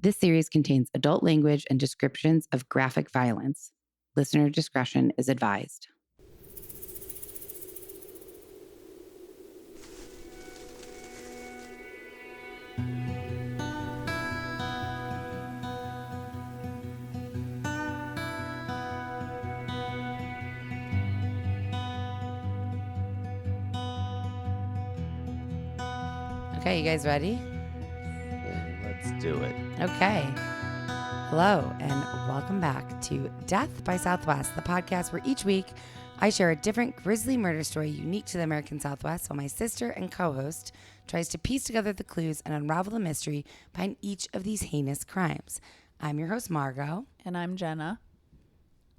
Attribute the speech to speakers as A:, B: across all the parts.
A: This series contains adult language and descriptions of graphic violence. Listener discretion is advised. Okay, you guys ready?
B: Let's do it.
A: Okay. Hello, and welcome back to Death by Southwest, the podcast where each week I share a different grisly murder story unique to the American Southwest while my sister and co-host tries to piece together the clues and unravel the mystery behind each of these heinous crimes. I'm your host, Margot.
C: And I'm Jenna.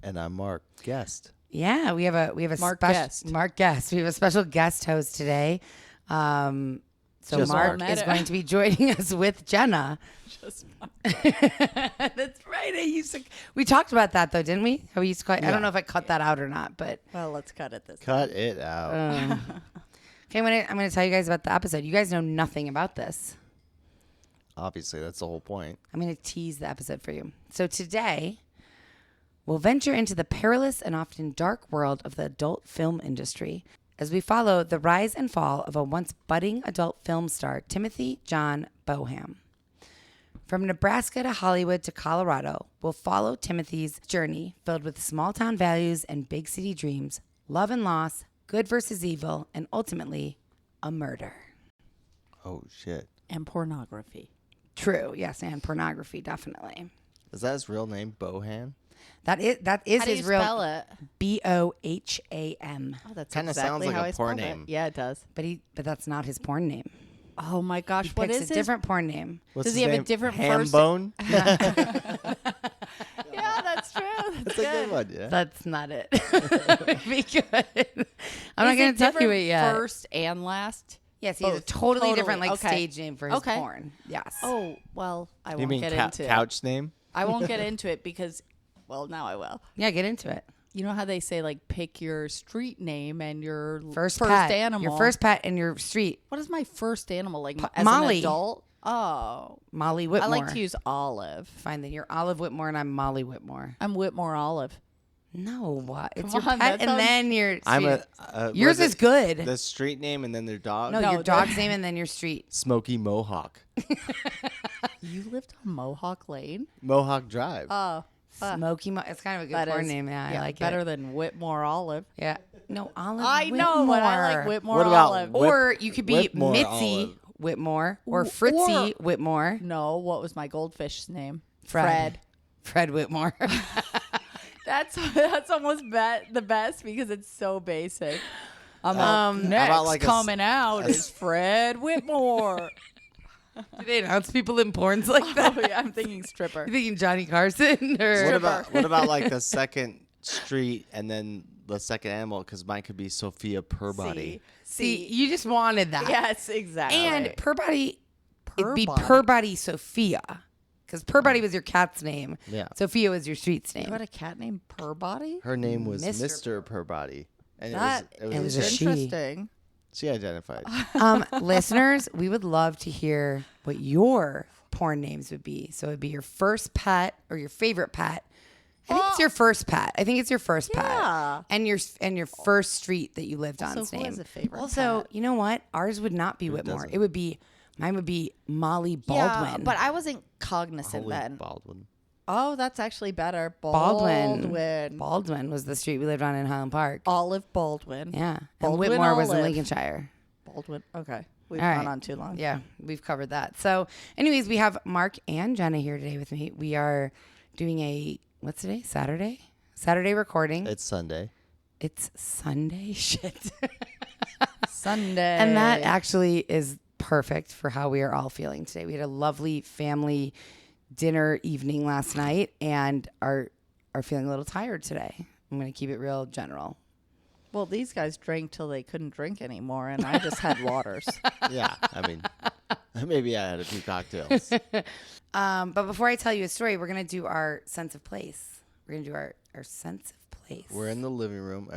B: And I'm Mark, guest.
A: Yeah, we have a
C: Mark
A: special
C: guest.
A: Mark guest. We have a special guest host today. So
B: Just
A: Mark
C: Mark.
A: is going to be joining us with Jenna.
C: Just
A: That's right. We talked about that though, didn't we? How we used to call it, I
B: Yeah.
A: don't know if I cut that out or not, but
C: well, let's cut it this.
B: Cut it out.
A: okay. I'm going to tell you guys about the episode. You guys know nothing about this.
B: Obviously, that's the whole point.
A: I'm going to tease the episode for you. So today, we'll venture into the perilous and often dark world of the adult film industry as we follow the rise and fall of a once budding adult film star, Timothy John Boham. From Nebraska to Hollywood to Colorado, we'll follow Timothy's journey filled with small town values and big city dreams, love and loss, good versus evil, and ultimately, a murder.
B: Oh, shit.
C: And pornography.
A: True, yes, and pornography, definitely.
B: Is that his real name, Bohan?
A: That is
C: How do
A: his
C: you
A: real
C: spell it?
A: Boham.
C: Oh, that's
B: Kinda
C: exactly
B: sounds like
C: how
B: a
C: I
B: porn
C: spelled it.
B: name.
C: Yeah, it does.
A: But that's not his porn name.
C: Oh my gosh,
A: He
C: what
A: picks
C: is
A: a
C: his?
A: different porn name.
B: What's
C: Does
B: his
C: he have a
B: name?
C: different
B: Ham
C: first-
B: Bone?
C: Yeah, that's true.
B: That's a good one, yeah.
A: That's not it. It'd be good. I'm not
C: Is
A: going
C: it
A: to tell you
C: different
A: it yet.
C: First and last.
A: Yes, he has a
C: both?
A: totally different
C: Totally. Okay.
A: stage name for his
C: Okay.
A: porn. Yes.
C: Oh well, I
B: You
C: won't
B: mean
C: get into it.
B: couch name?
C: I won't get into it because, well, now I will.
A: Yeah, get into it.
C: You know how they say like pick your street name and your
A: First pet.
C: animal.
A: Your first pet and your street.
C: What is my first animal like as
A: Molly.
C: an adult? Oh,
A: Molly Whitmore.
C: I like to use Olive.
A: Fine, then you're Olive Whitmore and I'm Molly Whitmore.
C: I'm Whitmore Olive.
A: No, what? It's
C: Come
A: your
C: on,
A: pet
C: that
A: and
C: sounds-
A: then your street.
B: I'm
A: Yours
B: was
A: is
B: it
A: good.
B: The street name and then their dog?
A: No,
C: No,
A: your dog's name and then your street.
B: Smoky Mohawk.
C: You lived on Mohawk Lane?
B: Mohawk Drive.
C: Oh,
A: Smoky It's kind of a good
C: that
A: porn
C: is-
A: name. Yeah, I like
C: better
A: it.
C: than Whitmore Olive.
A: Yeah. No, Olive
C: I know, but I like Whitmore
B: What about
C: Olive.
A: Or you could be
B: Whitmore
A: Mitzi
B: Olive.
A: Whitmore or
C: Or-
A: Fritzy Whitmore.
C: No, what was my goldfish's name?
A: Fred Whitmore.
C: That's almost the best because it's so basic. Next
B: How about like
C: coming out is Fred Whitmore.
A: Do they announce people in porns like that?
C: Oh yeah, I'm thinking stripper.
A: You thinking Johnny Carson or
B: What about like the second street and then the second animal? Because mine could be Sophia Perbody.
A: See, you just wanted that.
C: Yes, exactly.
A: And per body, it'd be
C: Perbody.
A: per body Sophia, because per body was your cat's name.
B: Yeah.
A: Sophia was your street's name.
C: you had a cat named Perbody?
B: Her name was
A: Mr.
B: Mr. Perbody. And
C: That
B: it
A: was
B: was
A: a
B: a
A: she.
C: interesting.
B: she identified.
A: Listeners, we would love to hear what your porn names would be. So it'd be your first pet or your favorite pet. I think it's your first pet. I think it's your first
C: Yeah.
A: pet. And your first street that you lived on.
C: Also, who
A: name.
C: has a favorite
A: Also,
C: pet?
A: you know what? Ours would not be Whitmore.
B: doesn't?
A: It would be mine would be Molly Baldwin.
C: Yeah, but I wasn't cognizant
B: Holy
C: then.
B: Baldwin.
C: Oh, that's actually better.
A: Baldwin was the street we lived on in Highland Park.
C: Olive Baldwin.
A: Yeah. And
C: Baldwin
A: Whitmore was in
C: Olive.
A: Lincolnshire.
C: Baldwin. Okay. We've
A: All
C: gone
A: right.
C: on too long.
A: Yeah, we've covered that. So, anyways, we have Mark and Jenna here today with me. We are doing what's today? Saturday recording.
B: It's Sunday.
A: It's Sunday. Shit.
C: Sunday.
A: And that actually is perfect for how we are all feeling today. We had a lovely family dinner evening last night and are feeling a little tired today. I'm going to keep it real general.
C: Well, these guys drank till they couldn't drink anymore, and I just had waters.
B: Yeah, I mean, maybe I had a few cocktails.
A: But before I tell you a story, we're going to do our sense of place. We're going to do our sense of place.
B: We're in the living room.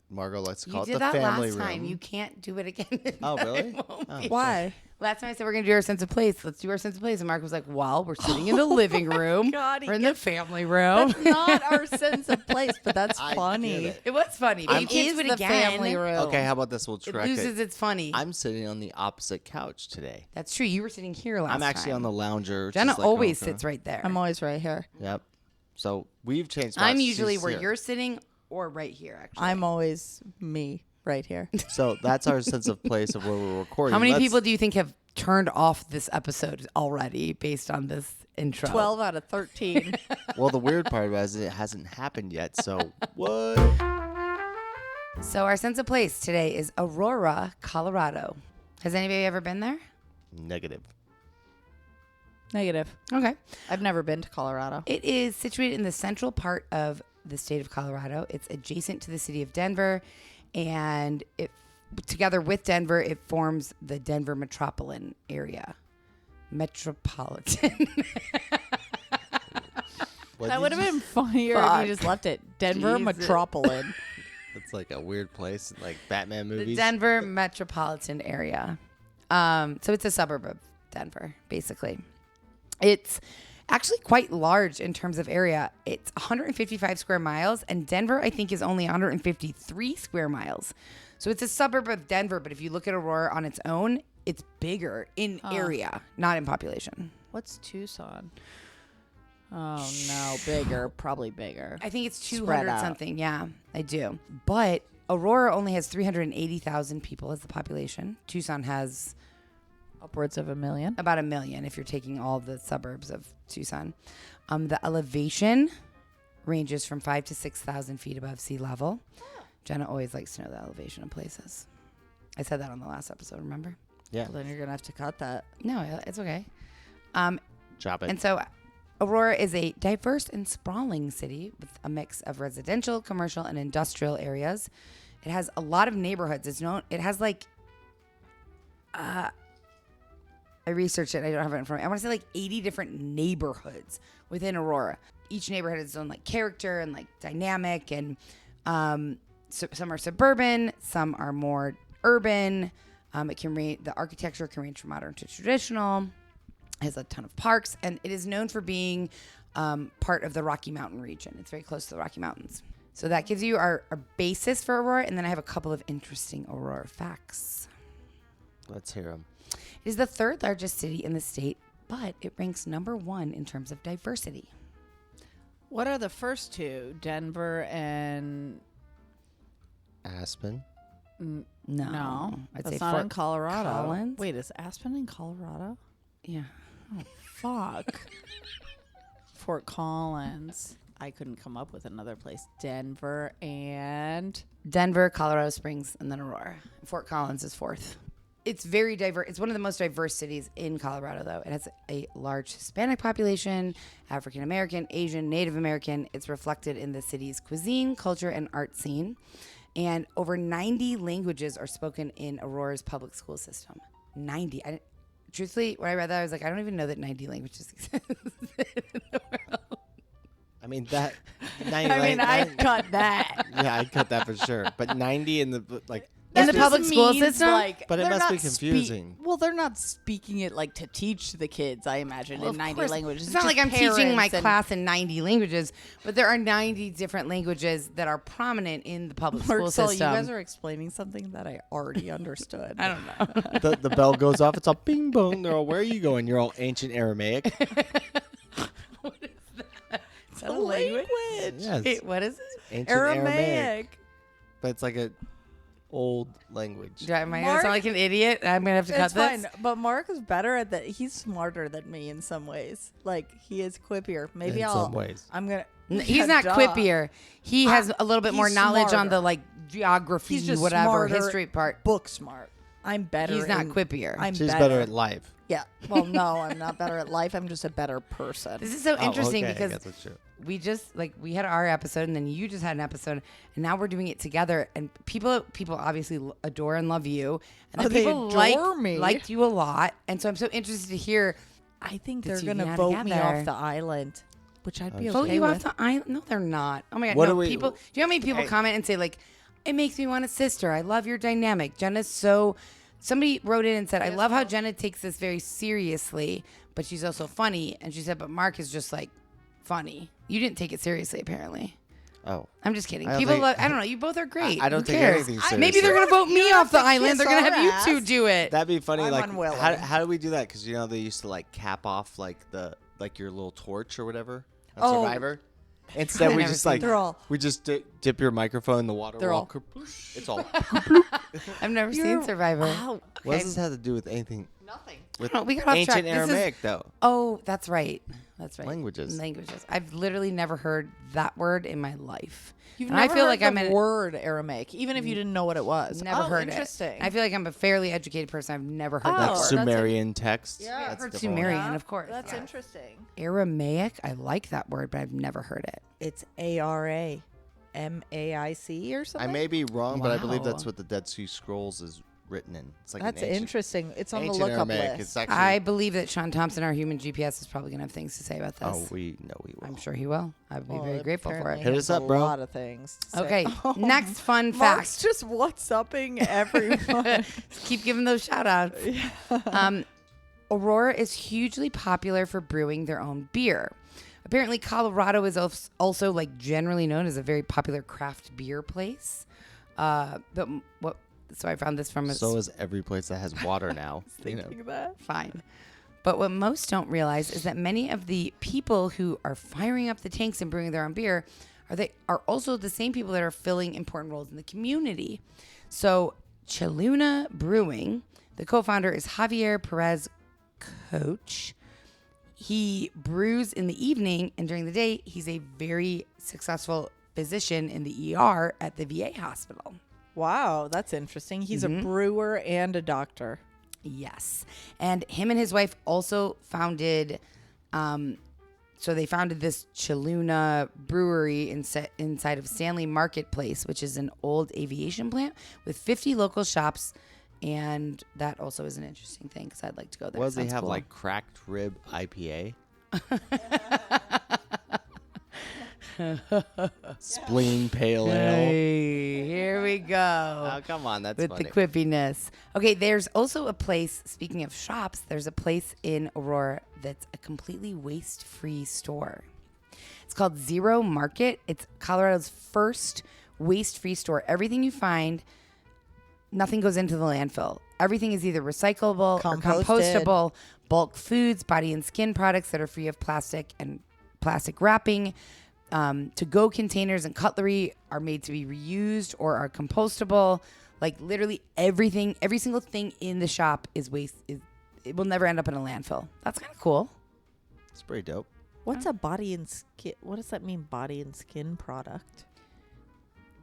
B: Margot likes to call
A: You
B: it
A: did
B: the
A: that
B: family
A: last
B: room.
A: time. You can't do it again.
B: Oh, really?
A: It won't
B: Oh.
A: be.
C: Why?
A: Last time I said we're going to do our sense of place. Let's do our sense of place. And Mark was like, well, we're sitting in the living room.
C: God, he
A: we're in the family room.
C: That's not our sense of place, but that's
B: I
C: funny.
B: get it.
A: It was funny. But you
C: It
A: can't
C: is
A: do it
C: the
A: again.
C: family room.
B: Okay, how about this? We'll
A: It
B: correct
A: loses
B: it.
A: its funny.
B: I'm sitting on the opposite couch today.
A: That's true. You were sitting here last time.
B: I'm actually on the lounger.
A: Jenna
B: just like
A: always
B: Margot.
A: sits right there.
C: I'm always right here.
B: Yep. So we've changed spots.
A: I'm usually
B: She's
A: where
B: here.
A: you're sitting or right here, actually.
C: I'm always me right here.
B: So that's our sense of place of where we're recording.
A: How many
B: Let's-
A: people do you think have turned off this episode already based on this intro?
C: 12 out of 13.
B: Well, the weird part about it is it hasn't happened yet. So what?
A: So our sense of place today is Aurora, Colorado. Has anybody ever been there?
B: Negative.
C: Negative.
A: Okay.
C: I've never been to Colorado.
A: It is situated in the central part of the state of Colorado. It's adjacent to the city of Denver, and it together with Denver, it forms the Denver metropolitan area. Metropolitan.
B: What
C: That
B: did
C: would have
B: you-
C: been funnier if
A: Fuck.
C: you just left it. Denver
A: Jesus.
C: Metropolitan.
B: It's like a weird place, like Batman
A: The
B: movies.
A: Denver metropolitan area. So it's a suburb of Denver, basically. It's actually quite large in terms of area. It's 155 square miles, and Denver, I think, is only 153 square miles. So it's a suburb of Denver, but if you look at Aurora on its own, it's bigger in area, not in population.
C: What's Tucson? Oh, no. Bigger. Probably bigger.
A: I think it's
C: Spread
A: 200
C: out.
A: something. Yeah, I do. But Aurora only has 380,000 people as the population. Tucson has
C: Upwards of 1 million.
A: about 1 million if you're taking all the suburbs of Tucson. The elevation ranges from 5,000 to 6,000 feet above sea level. Jenna always likes to know the elevation of places. I said that on the last episode, remember?
B: Yeah.
C: Well, then you're going to have to cut that.
A: No, it's okay.
B: Drop it.
A: And so Aurora is a diverse and sprawling city with a mix of residential, commercial, and industrial areas. It has a lot of neighborhoods. It has like, I researched it. I don't have it in front of me. I want to say like 80 different neighborhoods within Aurora. Each neighborhood has its own like character and like dynamic, and so some are suburban, some are more urban. The architecture can range from modern to traditional. It has a ton of parks, and it is known for being part of the Rocky Mountain region. It's very close to the Rocky Mountains. So that gives you our basis for Aurora, and then I have a couple of interesting Aurora facts.
B: Let's hear them.
A: It is the third largest city in the state, but it ranks '1 in terms of diversity.
C: What are the first two? Denver and...
B: Aspen.
A: No. I'd
C: that's
A: say
C: not
A: Fort
C: in Colorado.
A: Collins.
C: Wait, is Aspen in Colorado?
A: Yeah.
C: Fuck. Fort Collins. I couldn't come up with another place. Denver and...
A: Denver, Colorado Springs, and then Aurora. Fort Collins is fourth. It's very diverse. It's one of the most diverse cities in Colorado, though. It has a large Hispanic population, African American, Asian, Native American. It's reflected in the city's cuisine, culture, and art scene. And over 90 languages are spoken in Aurora's public school system. 90. Truthfully, when I read that, I was like, I don't even know that 90 languages exist in the world.
B: I mean that.
C: I'd cut that.
B: Yeah, I'd cut that for sure. But 90 in the like.
A: In the
C: That
A: public
C: just
A: school
C: means,
A: system?
B: But it
C: they're
B: must be
C: not
B: confusing.
C: well, they're not speaking it like to teach the kids, I imagine,
A: Well,
C: in
A: of
C: 90
A: course.
C: languages.
A: It's not like I'm teaching my
C: parents and-
A: class in 90 languages, but there are 90 different languages that are prominent in the public school
C: Marcel,
A: system.
C: you guys are explaining something that I already understood.
A: I don't know.
B: The bell goes off. It's all bing bong. They're all, where are you going? You're all ancient Aramaic.
A: What is that? Is that
C: A language.
B: Yes.
A: Wait, what is it?
B: Ancient Aramaic.
C: Aramaic.
B: But it's like a old language.
A: Do I am I gonna
C: Mark-
A: sound like an idiot? I'm gonna have to cut
C: It's
A: this.
C: fine, but Mark is better at that. He's smarter than me in some ways. Like he is quippier. Maybe
B: In
C: I'll.
B: some ways.
C: I'm gonna.
A: He's
C: Yeah,
A: not
C: duh.
A: quippier. He has a little bit more
C: he's
A: knowledge on the
C: smarter.
A: like geography,
C: He's just
A: whatever,
C: smarter,
A: history part.
C: Book smart. I'm better.
A: He's not
C: in-
A: quippier.
C: I'm
B: She's better at life.
C: Yeah. Well, no, I'm not better at life. I'm just a better person.
A: This is so interesting
B: okay, I
A: because
B: guess that's true.
A: we just we had our episode and then you just had an episode and now we're doing it together and people obviously adore and love you and then
C: Oh, they
A: people
C: adore me.
A: liked you a lot, and so I'm so interested to hear
C: I think
A: The
C: they're
A: two
C: gonna
A: got
C: vote me
A: together.
C: off the island, which I'd be
B: Oh,
A: vote
C: okay
A: you
C: with.
A: off the island. No, they're not. Oh my god,
B: What
A: no
B: do we-
A: people. Do you know how many people
B: Hey.
A: comment and say like, It makes me want a sister. I love your dynamic. Jenna's so... Somebody wrote in and said, I love how Jenna takes this very seriously, but she's also funny. And she said, but Mark is just like funny. You didn't take it seriously, apparently.
B: Oh.
A: I'm just kidding.
B: I
A: People love, I don't know. You both are great.
B: I don't
A: Who
B: take
A: cares?
B: anything seriously.
A: Maybe they're going to vote me off the island. They're going to
C: kiss
A: have
C: our
A: you two do it.
B: That'd be funny.
C: I'm
B: Like,
C: unwilling.
B: how do we do that? Because they used to like cap off like your little torch or whatever on
A: Oh.
B: Survivor. Instead, we
A: never
B: just
A: seen
B: like
C: that.
B: we just dip your microphone in the water.
C: They're all-
B: Kapoosh. It's all.
A: I've never seen Survivor.
C: Wow.
B: What does this have to do with anything?
C: Nothing.
B: With
A: We got off track.
B: ancient
A: This is-
B: Aramaic, though.
A: Oh, that's right. That's right.
B: Languages.
A: I've literally never heard that word in my life.
C: You've
A: And
C: never
A: I feel
C: heard
A: like I'm
C: the
A: in
C: word Aramaic, even if you didn't know what it was.
A: never heard
C: interesting.
A: it. I feel like I'm a fairly educated person. I've never heard
C: Oh,
A: that
B: Like
A: word.
C: that's
B: Sumerian text.
C: Yeah.
A: I've
B: That's
A: heard
B: a different one.
A: Sumerian, of course.
C: That's
A: yes.
C: interesting.
A: Aramaic. I like that word, but I've never heard it.
C: It's ARAMAIC or
B: I
C: something.
B: may be wrong, but I believe
A: Wow.
B: that's what the Dead Sea Scrolls is written in. It's like
C: That's
B: an ancient,
C: interesting. It's on the
B: ancient
C: lookup
B: Aramaic.
C: list.
B: It's actually.
A: I believe that Sean Thompson, our human GPS, is probably going to have things to say about this.
B: Oh, we know we will.
A: I'm sure he will. I'd be
C: Well,
A: very grateful for
C: apparently
A: it.
B: Hit
C: has
B: us up,
C: a
B: bro.
C: lot of things. To say.
A: Okay,
C: Oh,
A: next fun
C: Mark's
A: fact.
C: just WhatsApping everyone.
A: Keep giving those shout outs. Aurora is hugely popular for brewing their own beer. Apparently, Colorado is also like generally known as a very popular craft beer place. So I found this from
B: So is every place that has water now.
C: Thinking that.
A: fine. But what most don't realize is that many of the people who are firing up the tanks and brewing their own beer are also the same people that are filling important roles in the community. So Chaluna Brewing, the co-founder is Javier Perez Coach. He brews in the evening, and during the day, he's a very successful physician in the ER at the VA hospital.
C: Wow, that's interesting. He's a brewer and a doctor.
A: Yes. And him and his wife also founded, so they founded this Chaluna brewery inside of Stanley Marketplace, which is an old aviation plant with 50 local shops. And that also is an interesting thing because I'd like to go there.
B: What does he
A: Sounds
B: have,
A: cool.
B: like cracked rib IPA? Spleen pale ale.
A: Hey, here we go.
B: Oh, come on, that's
A: With
B: funny.
A: the quippiness. Okay, there's also a place, speaking of shops, there's a place in Aurora that's a completely waste-free store. It's called Zero Market. It's Colorado's first waste-free store. Everything you find, nothing goes into the landfill. Everything is either recyclable or
C: Composted.
A: compostable. Bulk foods, body and skin products that are free of plastic and plastic wrapping. To-go containers and cutlery are made to be reused or are compostable. Like literally everything, every single thing in the shop is waste. It will never end up in a landfill. That's kind of cool.
B: It's pretty dope.
C: What's a body and skin? What does that mean, body and skin product?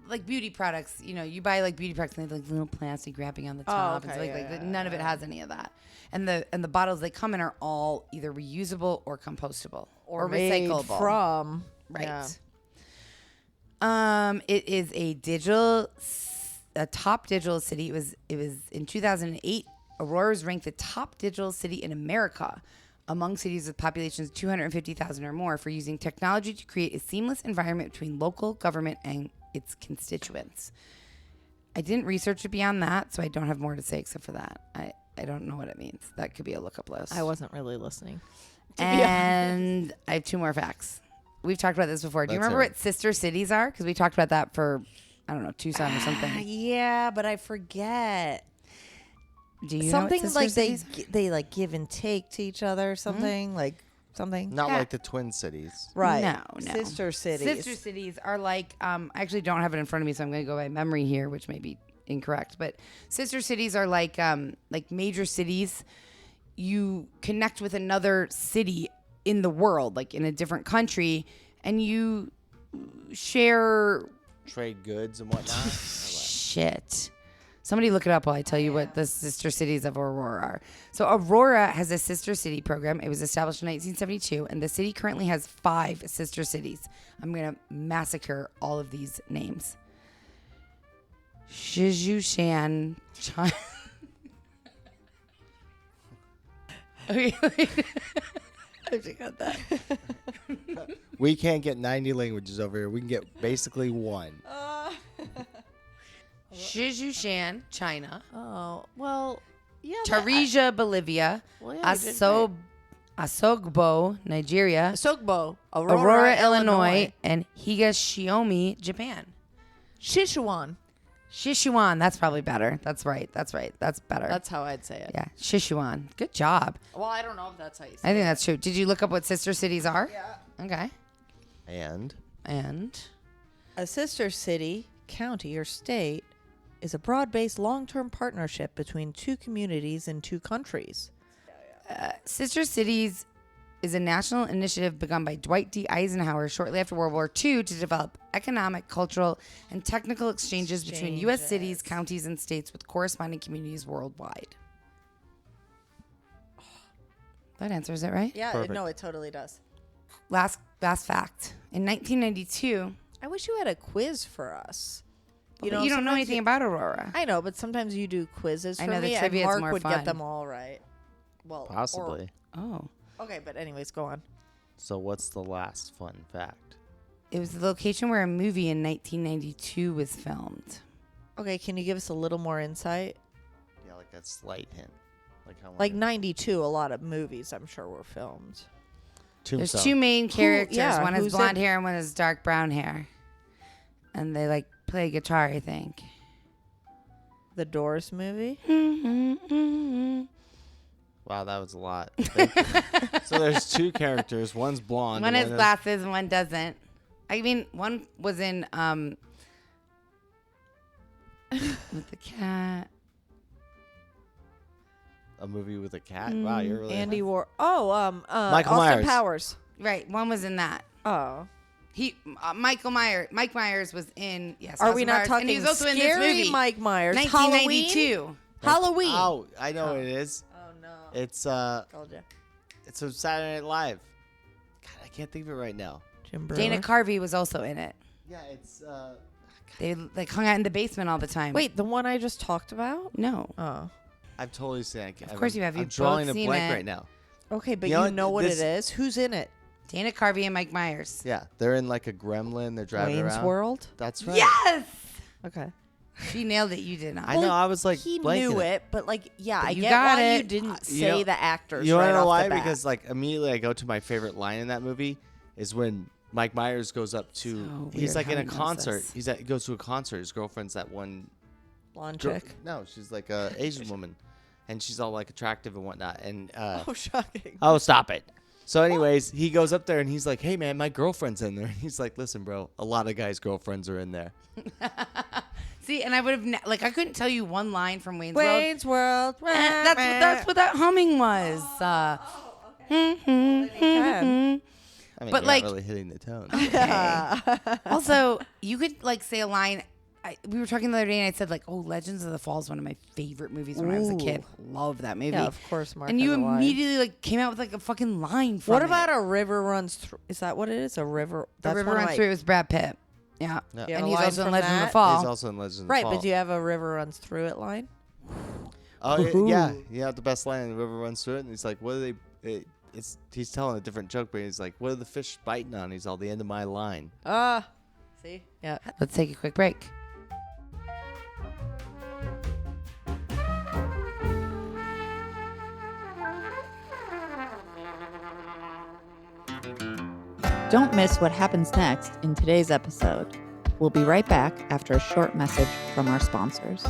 A: Like beauty products, you buy like beauty products and they have like little plastic wrapping on the top.
C: okay,
A: It's like,
C: yeah,
A: none of it has any of that. And the bottles they come in are all either reusable or compostable or
C: made
A: recyclable.
C: from.
A: Right.
C: Yeah.
A: It is a top digital city. It was in 2008. Aurora was ranked the top digital city in America among cities with populations 250,000 or more for using technology to create a seamless environment between local government and its constituents. I didn't research it beyond that, so I don't have more to say except for that. I don't know what it means. That could be a lookup list.
C: I wasn't really listening.
A: And I have two more facts. We've talked about this before. Do you
B: Let's
A: remember
B: hear
A: what sister cities are? Because we talked about that for, I don't know, Tucson or something.
C: Yeah, but I forget.
A: Do you
C: Something
A: know what
C: like
A: sister cities are?
C: they like give and take to each other. Something like something.
B: Not
A: Yeah.
B: like the Twin Cities.
C: Right.
A: No.
C: Sister cities.
A: Sister cities are like, I actually don't have it in front of me, so I'm going to go by memory here, which may be incorrect. But sister cities are like major cities. You connect with another city in the world, like in a different country, and you share
B: Trade goods and whatnot.
A: shit. Somebody look it up while I tell you what the sister cities of Aurora are. So Aurora has a sister city program. It was established in 1972, and the city currently has 5 sister cities. I'm going to massacre all of these names. Shizhushan. Okay. I forgot that.
B: We can't get 90 languages over here. We can get basically one.
A: Shizhushan, China.
C: Oh, well, yeah.
A: Tarija, Bolivia.
C: Well, yeah, you did right.
A: Asogbo, Nigeria.
C: Sogbo,
A: Aurora, Illinois. And Higashiomi, Japan.
C: Sichuan.
A: Sichuan. That's probably better. That's right. That's better.
C: That's how I'd say it.
A: Yeah. Sichuan. Good job.
C: Well, I don't know if that's how you say
A: I
C: it.
A: think that's true. Did you look up what sister cities are?
C: Yeah.
A: Okay.
B: And
C: A sister city, county, or state is a broad-based long-term partnership between two communities in two countries.
A: Sister Cities is a national initiative begun by Dwight D. Eisenhower shortly after World War II to develop economic, cultural, and technical exchanges between U.S. cities, counties, and states with corresponding communities worldwide. That answers it, right?
C: Yeah,
B: Perfect.
C: no, it totally does.
A: Last fact. In 1992,
C: I wish you had a quiz for us.
A: you don't know
C: sometimes
A: anything about Aurora.
C: I know, but sometimes you do quizzes for
A: I know, the
C: me, and
A: trivia's
C: Mark
A: more
C: would
A: fun.
C: get them all right. Well,
B: possibly.
A: Oh.
C: Okay, but anyways, go on.
B: So what's the last fun fact?
A: It was the location where a movie in 1992 was filmed.
C: Okay, can you give us a little more insight?
B: Yeah, like a slight hint. Like how
C: Like 92, a lot of movies, I'm sure, were filmed.
A: There's
B: Tombstone.
A: two main characters.
C: yeah,
A: one has
C: who's
A: blonde
C: it?
A: hair and one has dark brown hair. And they like play guitar, I think.
C: The Doors movie?
B: Wow, that was a lot. Thank you. So there's two characters. One's blonde.
A: One
B: and
A: has glasses and one doesn't. I mean, one was in with the cat.
B: a movie with a cat. Wow, you're really
C: Andy Michael
B: Michael
C: Austin
B: Myers.
C: Powers.
A: Right, one was in that.
C: Oh.
A: Mike Myers was in, yes.
C: Are
A: Austin
C: we not
A: Powers,
C: talking
A: and he was also in this
C: scary
A: movie.
C: Mike Myers?
A: 1992.
C: Halloween?
B: Oh, I know what it is.
C: Oh, no.
B: It's
C: Told ya.
B: it's from Saturday Night Live. God, I can't think of it right now.
C: Jim Brewer.
A: Dana Carvey was also in it.
B: Yeah, it's
A: They like hung out in the basement all the time.
C: Wait, the one I just talked about?
A: No.
C: Oh.
B: I've totally seen it.
A: Of course you have.
B: I'm
A: You've
B: drawing
A: both
B: a
A: seen
B: blank
A: it.
B: right now.
C: Okay, but
B: You know
C: you know what
B: this-
C: it is? Who's in it?
A: Dana Carvey and Mike Myers.
B: Yeah, they're in like a gremlin. They're driving
C: Wayne's
B: around.
C: World?
B: That's right.
A: Yes!
C: Okay.
A: She nailed it. You did not.
B: I know. I was like,
C: He
B: blanking
C: knew it, but like, yeah,
A: But
C: I
A: you
C: get
A: got
C: why
A: it.
C: you didn't
B: You
C: say
B: know-
C: the actors.
B: You
C: right
B: want to know
C: off
B: why?
C: the bat.
B: Because like immediately I go to my favorite line in that movie is when Mike Myers goes up to.
A: So
B: he's
A: weird
B: like
A: how
B: in a
A: he knows
B: concert.
A: this.
B: He goes to a concert. His girlfriend's that one.
C: blonde
B: girl-
C: chick.
B: No, she's like a Asian woman, and she's all like attractive and whatnot. And
C: Oh, shocking.
B: oh, stop it. So, anyways, he goes up there and he's like, "Hey, man, my girlfriend's in there." And he's like, "Listen, bro, a lot of guys' girlfriends are in there."
A: See, and I would have I couldn't tell you one line from Wayne's
C: Wayne's World.
A: World. That's what that humming was.
C: can.
B: I mean,
A: But,
B: you're
A: like-
B: not really hitting the tone.
A: Also, you could like say a line. We were talking the other day, and I said like, "Oh, Legends of the Fall is one of my favorite movies when I was a kid. Love that movie."
C: Yeah, of course, Mark.
A: And you
C: has a line.
A: immediately like came out with like a fucking line from
C: What
A: it.
C: about A River Runs Through? Is that what it is? A river?
A: The
C: That's
A: River
C: one of
A: Runs
C: my-
A: Through? It was Brad Pitt. Yeah,
B: Yeah.
C: You have
A: and
C: a
A: he's
C: line
A: also in
C: from
A: Legends of the
C: that?
A: Fall.
B: He's also in Legends of the
C: Right,
B: Fall.
C: but do you have A River Runs Through It line?
B: Oh yeah, yeah. The best line in the river runs through it, and he's like, "What are they?" He's telling a different joke, but he's like, "What are the fish biting on?" He's all the end of my line.
C: See? Yeah.
A: Let's take a quick break.
D: Don't miss what happens next in today's episode. We'll be right back after a short message from our sponsors.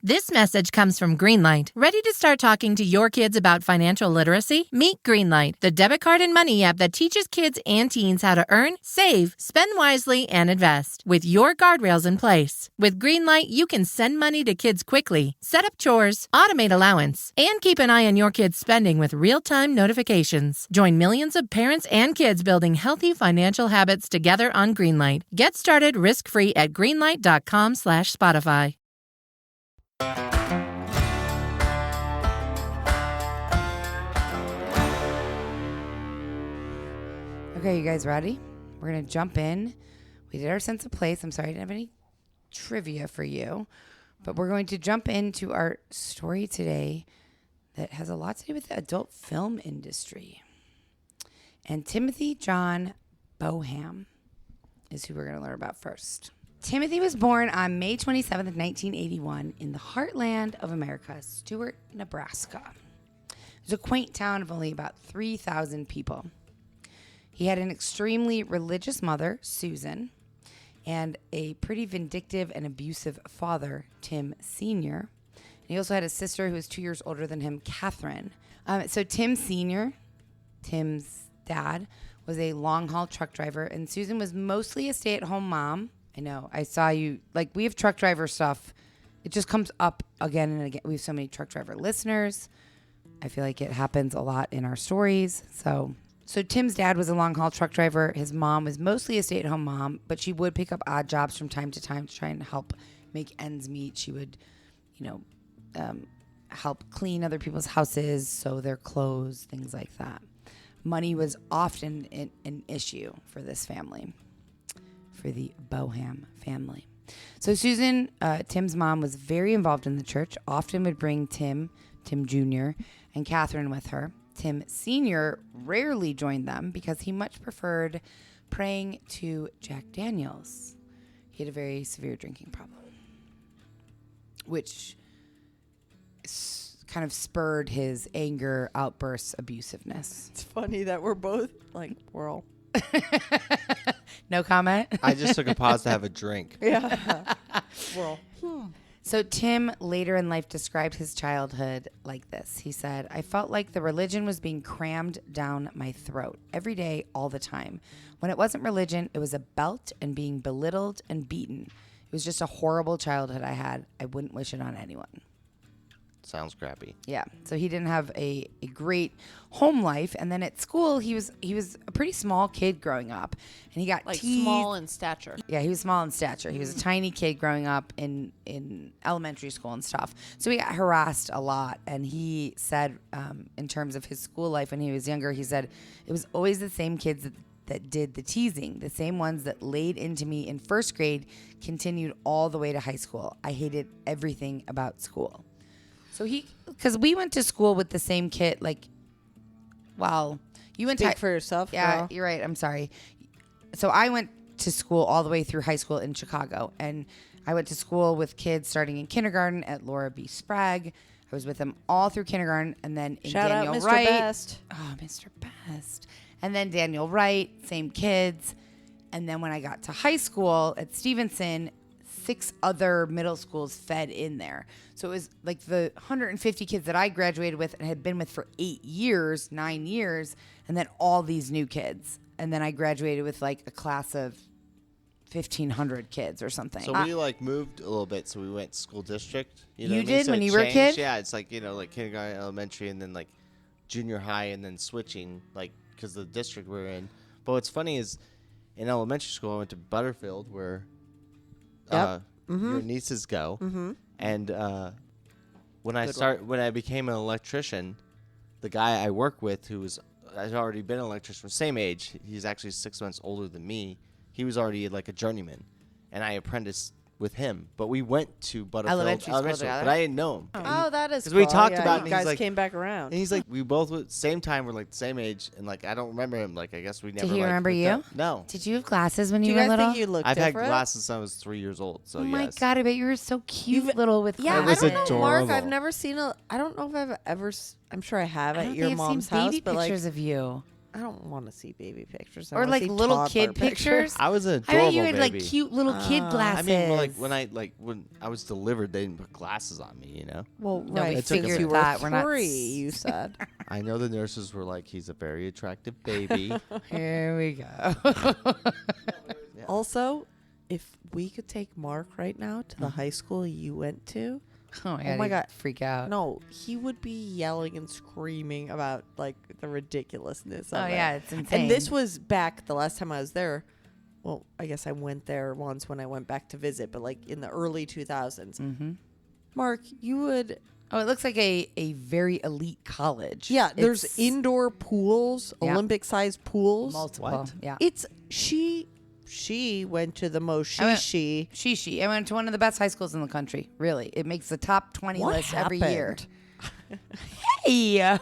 E: This message comes from Greenlight. Ready to start talking to your kids about financial literacy? Meet Greenlight, the debit card and money app that teaches kids and teens how to earn, save, spend wisely, and invest with your guardrails in place. With Greenlight, you can send money to kids quickly, set up chores, automate allowance, and keep an eye on your kids' spending with real-time notifications. Join millions of parents and kids building healthy financial habits together on Greenlight. Get started risk-free at greenlight.com/Spotify.
A: Okay, you guys ready? We're going to jump in. We did our sense of place. I'm sorry I didn't have any trivia for you, but we're going to jump into our story today that has a lot to do with the adult film industry. And Timothy John Boham is who we're going to learn about first. Timothy was born on May 27th, 1981 in the heartland of America, Stewart, Nebraska. It was a quaint town of only about 3,000 people. He had an extremely religious mother, Susan, and a pretty vindictive and abusive father, Tim Sr. And he also had a sister who was 2 years older than him, Catherine. So Tim Sr., Tim's dad, was a long-haul truck driver, and Susan was mostly a stay-at-home mom. I know. I saw you. Like, we have truck driver stuff. It just comes up again and again. We have so many truck driver listeners. I feel like it happens a lot in our stories. So Tim's dad was a long-haul truck driver. His mom was mostly a stay-at-home mom, but she would pick up odd jobs from time to time to try and help make ends meet. She would, help clean other people's houses, sew their clothes, things like that. Money was often an issue for this family, for the Boham family. So Susan, Tim's mom, was very involved in the church, often would bring Tim Jr., and Catherine with her. Tim Sr. rarely joined them because he much preferred praying to Jack Daniels. He had a very severe drinking problem, which kind of spurred his anger, outbursts, abusiveness.
C: It's funny that we're both like, we're all.
A: No comment?
B: I just took a pause to have a drink.
C: Yeah. We're all.
A: So Tim later in life described his childhood like this. He said, "I felt like the religion was being crammed down my throat every day, all the time. When it wasn't religion, it was a belt and being belittled and beaten. It was just a horrible childhood I had. I wouldn't wish it on anyone."
B: Sounds crappy.
A: Yeah. So he didn't have a great home life. And then at school, he was a pretty small kid growing up. And he got
C: Like
A: teased.
C: small in stature.
A: Yeah, he was small in stature. He was a tiny kid growing up in elementary school and stuff. So he got harassed a lot. And he said, in terms of his school life when he was younger, he said, it was always the same kids that did the teasing. The same ones that laid into me in first grade continued all the way to high school. I hated everything about school. So because we went to school with the same kid, you went
C: Speak for yourself.
A: Yeah,
C: girl.
A: you're right. I'm sorry. So I went to school all the way through high school in Chicago, and I went to school with kids starting in kindergarten at Laura B. Sprague. I was with them all through kindergarten, and then in
C: Shout
A: Daniel
C: out Mr.
A: Wright.
C: Best.
A: Oh, Mr. Best. And then Daniel Wright, same kids. And then when I got to high school at Stevenson, 6 other middle schools fed in there. So it was like the 150 kids that I graduated with and had been with for 9 years, and then all these new kids. And then I graduated with like a class of 1,500 kids or something.
B: So we moved a little bit. So we went school district.
A: You
B: what I mean?
A: did
B: So
A: when
B: it
A: you were a
B: changed.
A: kid?
B: Yeah, it's like kindergarten, elementary, and then like junior high, and then switching because the district we're in. But what's funny is in elementary school I went to Butterfield where your nieces go. Mm-hmm. And when I became an electrician, the guy I work with had already been an electrician, same age. He's actually 6 months older than me. He was already like a journeyman, and I apprenticed with him. But we went to Butterfield
A: Elementary school together?
B: but I didn't know him.
C: Oh, that is cool.
B: Because we talked
C: Yeah,
B: about it,
C: you
B: and he's
C: guys
B: like-
C: came back around.
B: And he's like, we both at the same time were like the same age, and like I don't remember him. Like I guess we never.
A: he remember
B: hooked
A: you?
B: up. No.
A: Did you have glasses when
C: Do
A: you
C: you
A: were
C: guys
A: little?
C: think you look
B: I've had
C: different?
B: glasses since I was 3 years old. So
A: Oh
B: yes.
A: my God, I bet you were so cute little with
C: Yeah,
B: It was
C: I don't know, Mark.
B: adorable.
C: I've never seen I don't know if I've ever. I'm sure I have
A: I
C: at
A: don't
C: your
A: think I've
C: mom's
A: seen
C: house,
A: baby
C: but
A: pictures of you.
C: I don't want to see baby pictures. I
A: Or
C: wanna
A: like
C: see
A: little
C: toddler
A: kid pictures.
B: I was an
A: I
B: adorable
A: bet you had
B: baby.
A: like cute little kid
C: I
A: glasses.
B: I mean, when I was delivered, they didn't put glasses on me.
C: Well,
A: No, we
C: right.
A: figured
C: you were
A: that. We're not
C: 3, you said.
B: I know the nurses were like, he's a very attractive baby.
A: Here we go.
C: Also, if we could take Mark right now to the high school you went to,
A: Oh
C: my God.
A: freak out.
C: no, he would be yelling and screaming about like the ridiculousness of
A: Oh
C: it.
A: yeah, it's insane.
C: And this was back the last time I was there. Well, I guess I went there once when I went back to visit, but like in the early 2000s.
A: Mm-hmm.
C: Mark, you would.
A: Oh, it looks like a very elite college.
C: Yeah, there's
A: It's
C: indoor pools,
A: Yeah.
C: Olympic-sized pools.
A: multiple.
B: What?
A: Yeah.
C: It's she went to the most
A: I went-
C: she.
A: She. I went to one of the best high schools in the country. Really, it makes the top 20
C: What
A: list every year.
C: happened?
A: Hey.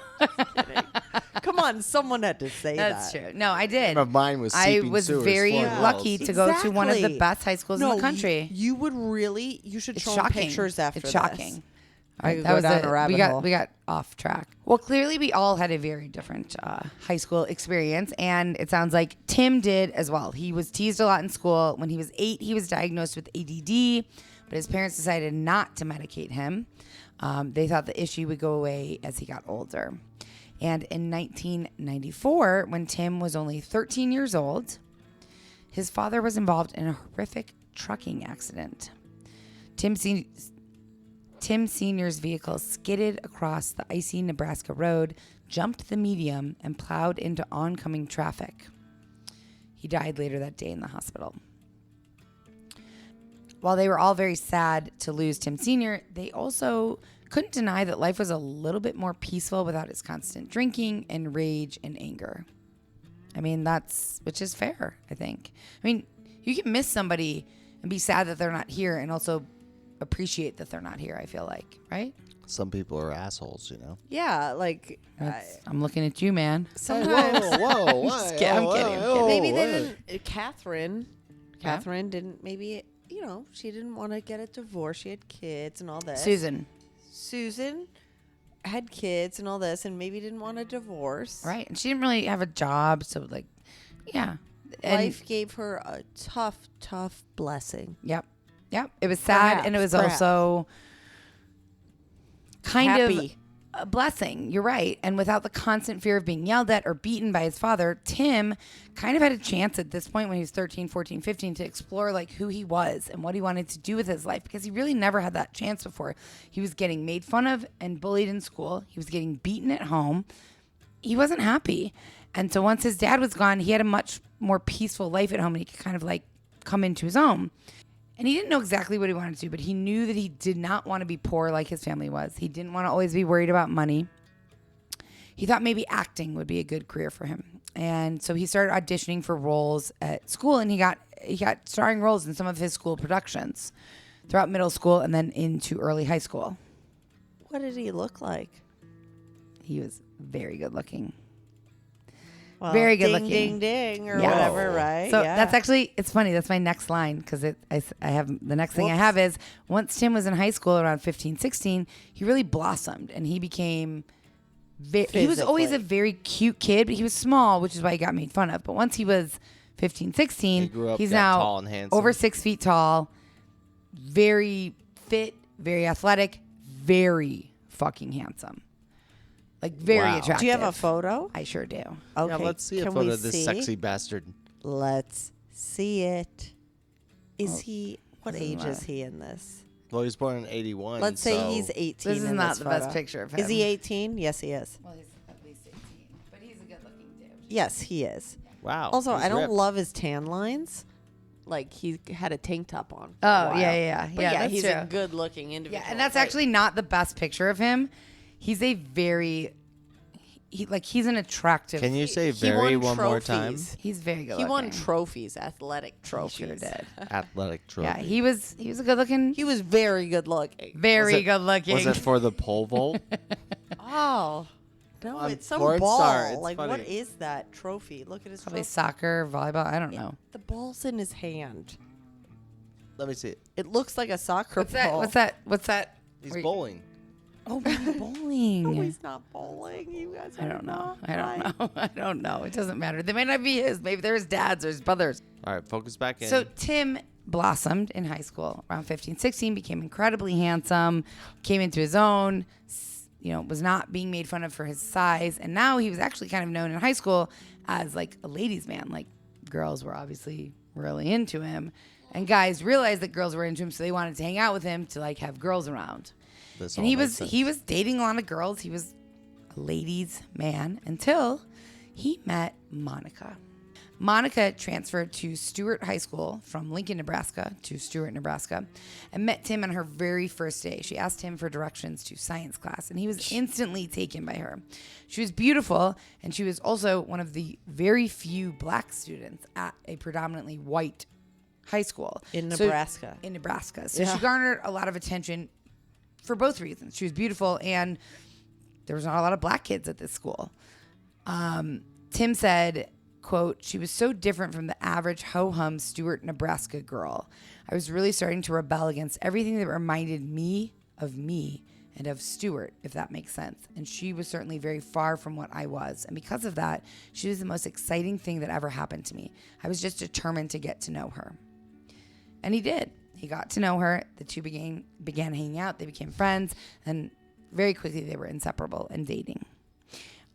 F: Come on, someone had to say
A: That's
F: that.
A: true. No, I did.
B: But mine was
A: I
B: seeping
A: was
B: sewers,
A: very
B: floor
A: lucky
B: walls.
A: to go to one of the
F: Exactly.
A: best high schools in the country.
F: You would really. You should
A: It's
F: show 'em
A: shocking.
F: pictures after
A: It's
F: this.
A: shocking. All right,
F: could
A: that
F: go
A: was
F: down
A: it.
F: a rabbit hole.
A: We got off track. Well, clearly we all had a very different high school experience, and it sounds like Tim did as well. He was teased a lot in school. When he was 8, he was diagnosed with ADD, but his parents decided not to medicate him. They thought the issue would go away as he got older. And in 1994, when Tim was only 13 years old, his father was involved in a horrific trucking accident. Tim Sr.'s vehicle skidded across the icy Nebraska road, jumped the median, and plowed into oncoming traffic. He died later that day in the hospital. While they were all very sad to lose Tim Sr., they also couldn't deny that life was a little bit more peaceful without his constant drinking and rage and anger. I mean, which is fair, I think. I mean, you can miss somebody and be sad that they're not here and also appreciate that they're not here, I feel like, right?
B: Some people are assholes, you know.
F: Yeah, like
A: I'm looking at you, man.
F: sometimes.
B: Whoa,
A: Just kidding, I'm kidding.
F: Maybe they didn't. Catherine didn't. Maybe she didn't want to get a divorce. She had kids and all this. Susan had kids and all this, and maybe didn't want a divorce.
A: Right. And she didn't really have a job, so like, yeah. And
F: Life gave her a tough blessing.
A: Yep. It was sad, and it was
F: Perhaps.
A: also kind
F: Happy.
A: of a blessing. You're right. And without the constant fear of being yelled at or beaten by his father, Tim kind of had a chance at this point when he was 13, 14, 15 to explore like who he was and what he wanted to do with his life, because he really never had that chance before. He was getting made fun of and bullied in school. He was getting beaten at home. He wasn't happy. And so once his dad was gone, he had a much more peaceful life at home, and he could kind of like come into his own. And he didn't know exactly what he wanted to do, but he knew that he did not want to be poor like his family was. He didn't want to always be worried about money. He thought maybe acting would be a good career for him. And so he started auditioning for roles at school, and he got starring roles in some of his school productions throughout middle school and then into early high school.
F: What did he look like?
A: He was very good looking.
F: Well,
A: Very good
F: ding,
A: looking.
F: Ding, ding, or
A: Yeah.
F: whatever, right?
A: So
F: Yeah.
A: that's actually, it's funny. That's my next line, because I have the next thing I have is, once Tim was in high school around 15, 16, he really blossomed, and he became, he was always a very cute kid, but he was small, which is why he got made fun of. But once he was 15, 16,
B: He grew up,
A: he's
B: got
A: now
B: tall and handsome.
A: over 6 feet tall, very fit, very athletic, very fucking handsome. Like very
B: Wow.
A: attractive.
F: Do you have a photo?
A: I sure do.
F: Okay.
B: Yeah, let's see a
F: can
B: photo
F: we
B: of this
F: see?
B: sexy bastard.
F: Let's see it. Is he? What
A: doesn't
F: age
A: matter.
F: is he in this?
B: Well, he was born in 81.
F: Let's say
B: so
F: he's 18.
A: This is
F: in
A: not
F: this
A: the best
F: photo.
A: picture of him.
F: Is he 18? Yes, he is.
A: Well, he's at least 18, but he's a good-looking dude.
F: Yes, he is.
B: Wow.
F: Also,
B: he's
F: I don't
B: ripped.
F: love his tan lines. Like he had a tank top on. For a
A: Oh,
F: while.
A: yeah.
F: But
A: Yeah,
F: yeah,
A: that's
F: he's
A: true.
F: a good-looking individual.
A: Yeah, and that's
F: right?
A: actually not the best picture of him. He's a very, he's an attractive.
B: Can you say
F: He
B: very
F: won
B: one more time?
F: trophies.
A: He's very good.
F: He won
A: looking.
F: trophies, athletic
A: He
F: trophies.
A: sure did.
B: Athletic trophy.
A: Yeah, he was a good looking.
F: He was very good looking.
A: Very
B: Was it-
A: good looking.
B: Was it for the pole vault?
F: Oh. No,
B: I'm
F: it's some
B: porn
F: ball.
B: star, it's
F: Like,
B: funny.
F: what is that trophy? Look at his
A: Probably
F: trophy.
A: soccer, volleyball. I don't know.
F: The ball's in his hand.
B: Let me see it.
F: It looks like a soccer
A: What's that?
F: ball.
A: What's that?
B: He's
A: Where you-
B: bowling.
A: Oh, bowling.
F: No, he's not bowling. You guys
A: I
F: are
A: don't know.
F: not
A: I don't
F: right.
A: know. I don't know. It doesn't matter. They might not be his. Maybe they're his dad's or his brother's.
B: All right, focus back in.
A: So Tim blossomed in high school around 15, 16, became incredibly handsome, came into his own, was not being made fun of for his size. And now he was actually kind of known in high school as like a ladies' man. Like girls were obviously really into him, and guys realized that girls were into him. So they wanted to hang out with him to like have girls around.
B: This
A: And
B: all
A: he
B: makes
A: was
B: sense.
A: dating a lot of girls. He was a ladies' man until he met Monica. Monica transferred to Stewart High School from Lincoln, Nebraska to Stewart, Nebraska, and met Tim on her very first day. She asked him for directions to science class, and he was instantly taken by her. She was beautiful, and she was also one of the very few black students at a predominantly white high school.
F: In
A: So-
F: Nebraska.
A: in Nebraska. So
F: Yeah.
A: she garnered a lot of attention for both reasons. She was beautiful, and there was not a lot of black kids at this school. Tim said, quote, "She was so different from the average ho-hum Stewart, Nebraska girl. I was really starting to rebel against everything that reminded me and of Stewart, if that makes sense. And she was certainly very far from what I was. And because of that, she was the most exciting thing that ever happened to me. I was just determined to get to know her." And he did. He got to know her. The two began hanging out. They became friends. And very quickly, they were inseparable and dating.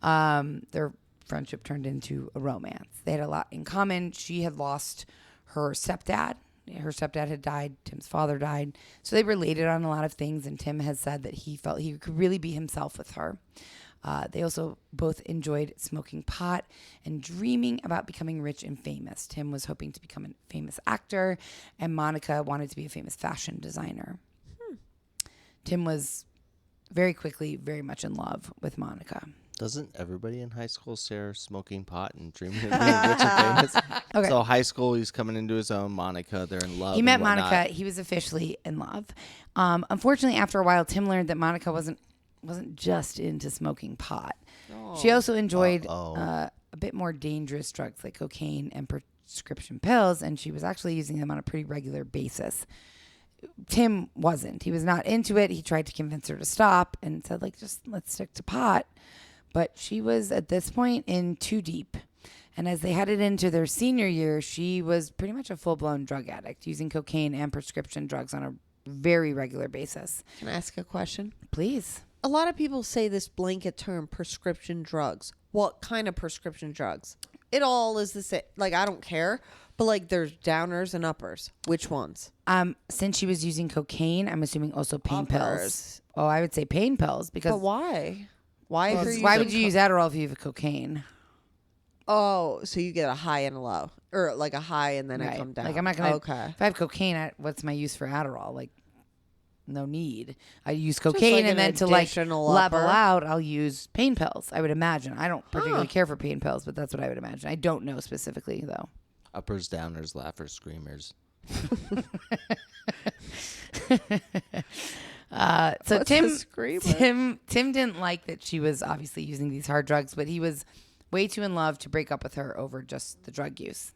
A: Their friendship turned into a romance. They had a lot in common. She had lost her stepdad. Her stepdad had died. Tim's father died. So they related on a lot of things. And Tim has said that he felt he could really be himself with her. They also both enjoyed smoking pot and dreaming about becoming rich and famous. Tim was hoping to become a famous actor, and Monica wanted to be a famous fashion designer. Tim was very quickly very much in love with Monica.
B: Doesn't everybody in high school stare smoking pot and dreaming of being rich and famous?
A: Okay.
B: So high school, he's coming into his own. Monica, they're in love.
A: He met
B: and whatnot.
A: Monica. He was officially in love. Unfortunately, after a while, Tim learned that Monica wasn't just into smoking pot. She also enjoyed a bit more dangerous drugs like cocaine and prescription pills, and she was actually using them on a pretty regular basis. Tim wasn't. He was not into it. He tried to convince her to stop and said, like, just let's stick to pot. But she was, at this point, in too deep. And as they headed into their senior year, she was pretty much a full-blown drug addict, using cocaine and prescription drugs on a very regular basis.
F: Can I ask a question?
A: Please.
F: A lot of people say this blanket term, prescription drugs. What kind of prescription drugs? It all is the same. Like, I don't care. But, like, there's downers and uppers. Which ones?
A: Since she was using cocaine, I'm assuming also pain pills. Oh, I would say pain pills because.
F: But why? Why
A: would you use Adderall if you have cocaine?
F: Oh, so you get a high and a low, or like a high and then I come down.
A: Like, I'm not gonna.
F: Okay.
A: If I have cocaine, what's my use for Adderall? Like, no need. I use cocaine, and then to like level out, I'll use pain pills. I would imagine. I don't particularly care for pain pills, but that's what I would imagine. I don't know specifically though.
B: Uppers, downers, laughers, screamers.
A: So Tim didn't like that she was obviously using these hard drugs, but he was way too in love to break up with her over just the drug use.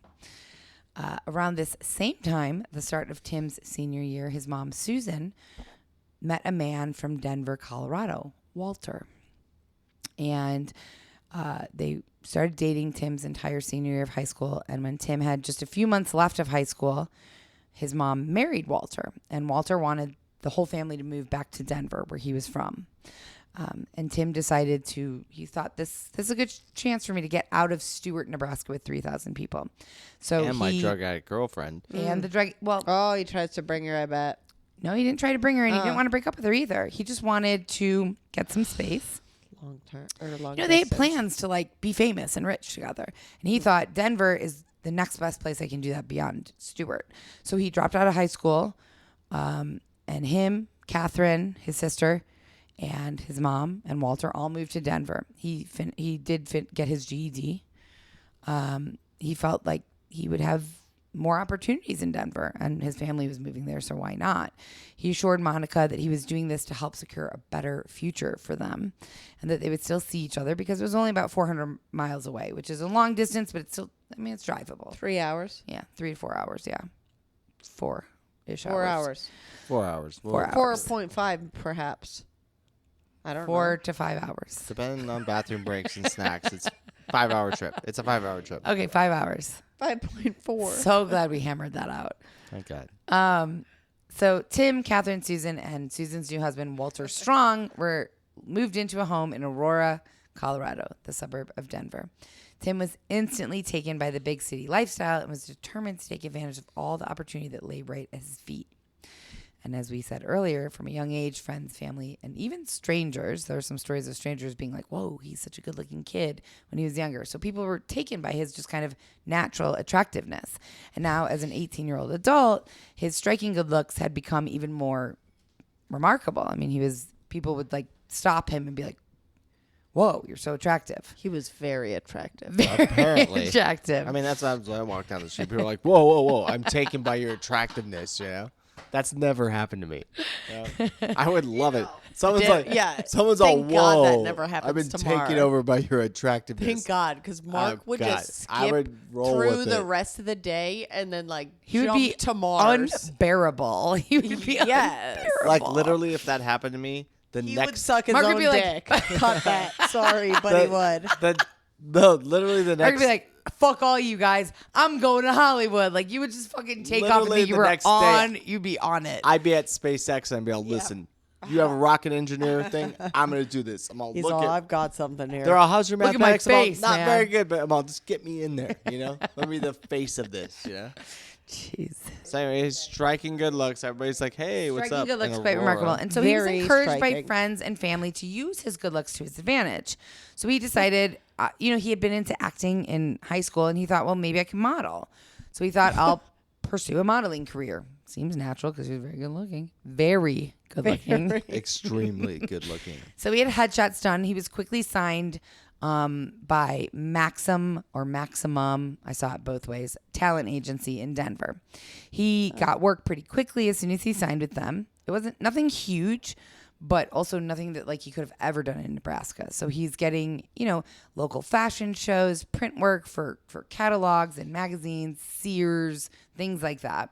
A: Around this same time, the start of Tim's senior year, his mom, Susan, met a man from Denver, Colorado, Walter. And they started dating Tim's entire senior year of high school. And when Tim had just a few months left of high school, his mom married Walter. And Walter wanted the whole family to move back to Denver, where he was from. And Tim decided he thought this is a good chance for me to get out of Stewart, Nebraska with 3,000 people. So
B: and my drug addict girlfriend.
A: And the drug,
F: oh, he tries to bring her, I bet.
A: No, he didn't try to bring her in. He didn't want to break up with her either. He just wanted to get some space.
F: Long term or long
A: they had plans to like be famous and rich together. And he thought Denver is the next best place I can do that beyond Stewart. So he dropped out of high school. And him, Catherine, his sister, and his mom and Walter all moved to Denver. He did get his GED. He felt like he would have more opportunities in Denver, and his family was moving there, so why not? He assured Monica that he was doing this to help secure a better future for them, and that they would still see each other because it was only about 400 miles away, which is a long distance, but it's still, it's drivable.
F: 3 hours?
A: Yeah, 3 to 4 hours, yeah. 4-ish hours.
F: 4 hours.
B: 4 hours.
A: 4 hours.
F: 4.5, perhaps. I don't know.
A: 4 to 5 hours.
B: Depending on bathroom breaks and snacks, it's 5-hour trip. It's a 5-hour trip.
A: Okay, 5 hours.
F: 5.4.
A: So glad we hammered that out.
B: Thank God.
A: So Tim, Catherine, Susan, and Susan's new husband, Walter Strong, were moved into a home in Aurora, Colorado, the suburb of Denver. Tim was instantly taken by the big city lifestyle and was determined to take advantage of all the opportunity that lay right at his feet. And as we said earlier, from a young age, friends, family, and even strangers, there are some stories of strangers being like, whoa, he's such a good-looking kid when he was younger. So people were taken by his just kind of natural attractiveness. And now, as an 18-year-old adult, his striking good looks had become even more remarkable. I mean, people would like stop him and be like, whoa, you're so attractive.
F: He was very attractive.
B: Apparently.
A: Attractive.
B: I mean, that's what when I walk down the street. People are like, whoa, whoa, whoa. I'm taken by your attractiveness, That's never happened to me. I would love it. Someone's like,
F: yeah.
B: Someone's
F: Thank
B: all, whoa.
F: God that never happens
B: I've been
F: tomorrow.
B: taken over by your attractiveness.
F: Thank God, because Mark would
B: God,
F: just
B: I
F: skip
B: would roll
F: through
B: with
F: the
B: it.
F: rest of the day and then like
A: He would
F: jump
A: be
F: to Mars.
A: unbearable. He would be
F: Yes.
A: unbearable.
B: Like literally, if that happened to me, the
F: He would
B: next
F: suck his
A: Mark would
F: own
A: be like-
F: dick. Cut that. Sorry, but he would.
B: literally the
A: I'd
B: next
A: be like, fuck all you guys. I'm going to Hollywood. Like, you would just fucking take off and
B: Literally
A: think you
B: the
A: were
B: next day,
A: on. You'd be on it.
B: I'd be at SpaceX and I'd be like, listen, you have a rocket engineer thing. I'm gonna do this. I'm all
F: He's
B: look
F: all,
B: at.
F: I've got something here.
B: They're all, how's your
A: Look at my
B: mathematics? I'm all,
A: face,
B: not
A: man.
B: very good, but I'm all, just get me in there. You know, let me be the face of this. You know.
A: Jeez.
B: So anyway, striking good looks. Everybody's like, hey, what's
A: Striking
B: up?
A: good looks
B: And
A: quite
B: Aurora.
A: remarkable. And so he was
F: Very
A: encouraged by
F: striking.
A: friends and family to use his good looks to his advantage. So he decided, he had been into acting in high school and he thought, well, maybe I can model. So he thought, I'll pursue a modeling career. Seems natural because he was very good looking. Very good looking.
B: Extremely good looking.
A: So he had headshots done. He was quickly signed by Maximum, I saw it both ways, talent agency in Denver. He got work pretty quickly as soon as he signed with them. It wasn't nothing huge, but also nothing that like he could have ever done in Nebraska. So he's getting, local fashion shows, print work for catalogs and magazines, Sears, things like that.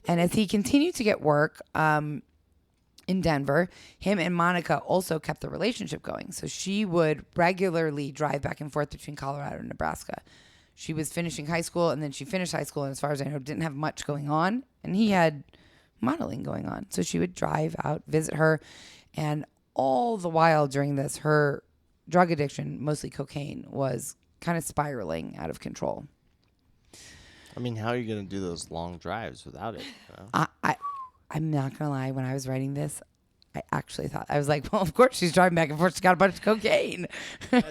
A: And as he continued to get work, in Denver, him and Monica also kept the relationship going. So she would regularly drive back and forth between Colorado and Nebraska. She was finishing high school and then she finished high school and as far as I know, didn't have much going on. And he had modeling going on. So she would drive out, visit her. And all the while during this, her drug addiction, mostly cocaine, was kind of spiraling out of control.
B: I mean, how are you going to do those long drives without it? You know?
A: I'm not going to lie. When I was writing this, I actually thought, I was like, well, of course she's driving back and forth. She's got a bunch of cocaine.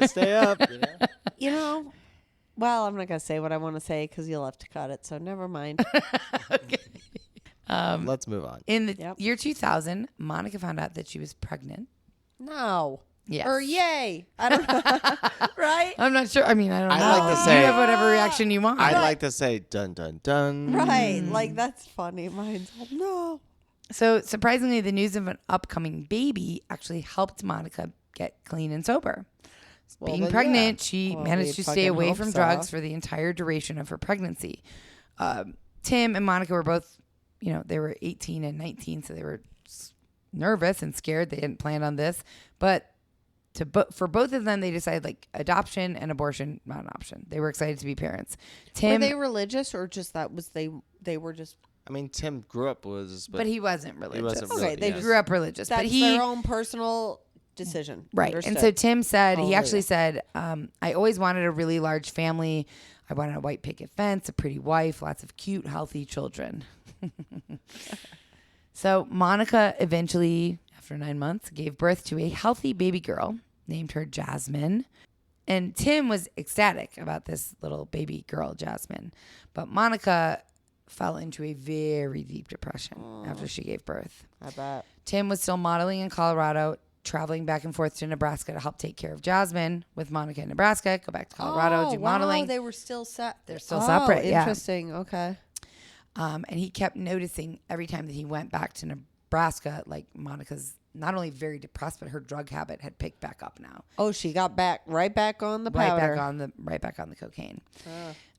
B: Stay up. You know?
F: Well, I'm not going to say what I want to say because you'll have to cut it. So never mind.
A: Okay.
B: Let's move on.
A: In the year 2000, Monica found out that she was pregnant.
F: No.
A: Yes.
F: Or yay. I don't know. Right?
A: I'm not sure. I mean, I don't know.
B: I'd like to say-
A: you have whatever reaction you want.
B: I'd like to say dun, dun, dun.
F: Right. Like, that's funny. Mine's all, no.
A: So surprisingly, the news of an upcoming baby actually helped Monica get clean and sober.
F: Well,
A: Being
F: then,
A: pregnant,
F: yeah.
A: she
F: Well,
A: managed
F: we
A: to stay
F: fucking
A: away
F: hope
A: from
F: so.
A: drugs for the entire duration of her pregnancy. Tim and Monica were both, they were 18 and 19, so they were nervous and scared. They didn't plan on this. But for both of them, they decided like adoption and abortion, not an option. They were excited to be parents. Tim,
F: Were they religious or just that was they were just...
B: I mean, Tim grew up with
A: but he wasn't religious.
B: wasn't
F: Okay,
B: really,
F: they
B: yes.
A: grew up religious.
F: That's
A: but he,
F: their own personal decision.
A: right.
F: Understood.
A: And so Tim said, he
F: Hallelujah.
A: actually said, I always wanted a really large family. I wanted a white picket fence, a pretty wife, lots of cute, healthy children. So Monica eventually, after 9 months, gave birth to a healthy baby girl, named her Jasmine. And Tim was ecstatic about this little baby girl, Jasmine. But Monica fell into a very deep depression after she gave birth.
F: I bet.
A: Tim was still modeling in Colorado, traveling back and forth to Nebraska to help take care of Jasmine with Monica in Nebraska, go back to Colorado, do modeling.
F: They were still set.
A: They're still separate, yeah.
F: Interesting. Okay.
A: And he kept noticing every time that he went back to Nebraska, like Monica's not only very depressed, but her drug habit had picked back up now.
F: Oh, she got right back on the powder.
A: Right back on the cocaine.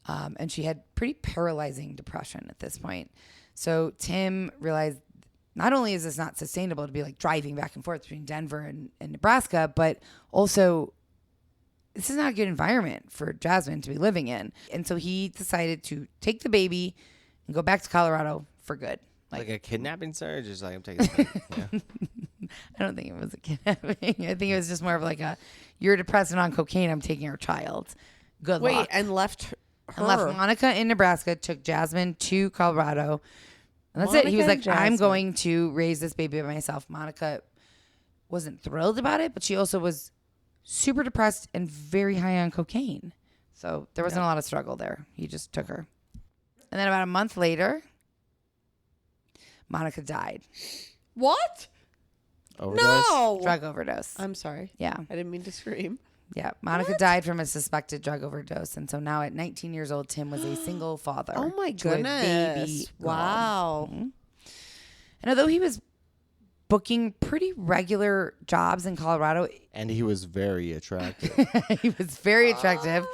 A: And she had pretty paralyzing depression at this point. So Tim realized not only is this not sustainable to be like driving back and forth between Denver and Nebraska, but also this is not a good environment for Jasmine to be living in. And so he decided to take the baby and go back to Colorado for good.
B: like a kidnapping center, or just like I'm taking it. Yeah.
A: I don't think it was a kidnapping. I think it was just more of like you're depressed and on cocaine, I'm taking our child. Good luck.
F: Wait, and left her.
A: And left Monica in Nebraska, took Jasmine to Colorado. And that's it. He was
F: Monica
A: like,
F: and
A: I'm
F: Jasmine.
A: going to raise this baby by myself. Monica wasn't thrilled about it, but she also was super depressed and very high on cocaine. So there wasn't a lot of struggle there. He just took her. And then about a month later, Monica died.
F: What?
B: Overdose?
F: No.
A: Drug overdose.
F: I'm sorry.
A: Yeah.
F: I didn't mean to scream.
A: Yeah. Monica died from a suspected drug overdose. And so now at 19 years old, Tim was a single father.
F: Oh my
A: to a
F: goodness.
A: baby girl.
F: Wow.
A: Mhm. And although he was booking pretty regular jobs in Colorado.
B: And he was very attractive.
A: He was very attractive.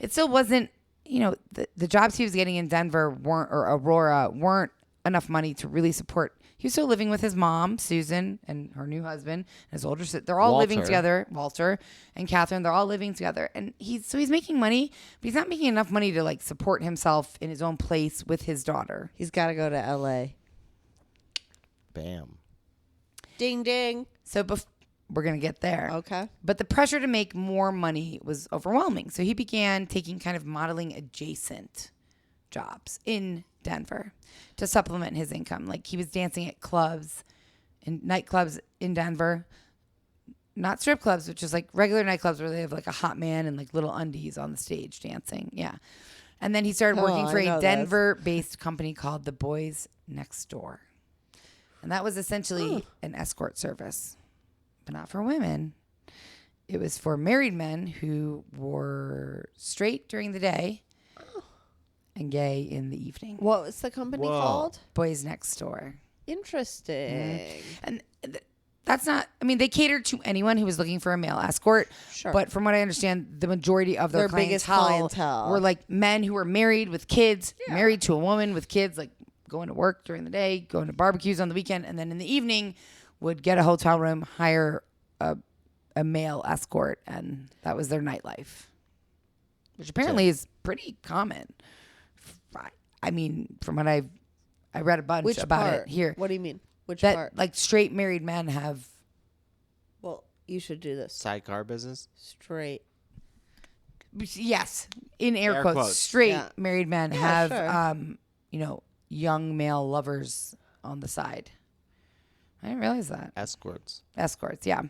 A: It still wasn't, the jobs he was getting in Denver or Aurora weren't enough money to really support. He was still living with his mom, Susan, and her new husband, and his older sister. They're all living together. Walter and Catherine, they're all living together. And he's making money, but he's not making enough money to like support himself in his own place with his daughter.
F: He's got to go to L.A.
B: Bam.
F: Ding, ding.
A: So we're going to get there.
F: Okay.
A: But the pressure to make more money was overwhelming. So he began taking kind of modeling adjacent jobs in Denver to supplement his income. Like he was dancing at clubs and nightclubs in Denver, not strip clubs, which is like regular nightclubs where they have like a hot man and like little undies on the stage dancing. Yeah. And then he started working for a Denver-based company called The Boys Next Door. And that was essentially an escort service, but not for women. It was for married men who were straight during the day and gay in the evening.
F: What was the company called?
A: Boys Next Door.
F: Interesting.
A: And that's not, they catered to anyone who was looking for a male escort.
F: Sure.
A: But from what I understand, the majority of their
F: biggest
A: clientele
F: clientele
A: were like men who were married with kids, married to a woman with kids, like going to work during the day, going to barbecues on the weekend, and then in the evening would get a hotel room, hire a male escort, and that was their nightlife, which apparently is pretty common. From what I read a bunch about it here.
F: What do you mean? Which
A: that,
F: part?
A: Like straight married men have.
F: Well, you should do this.
B: Sidecar business?
F: Straight.
A: Yes, in air
B: Air
A: quotes,
B: quotes.
A: straight married men have,
F: sure.
A: young male lovers on the side. I didn't realize that.
B: Escorts,
A: yeah.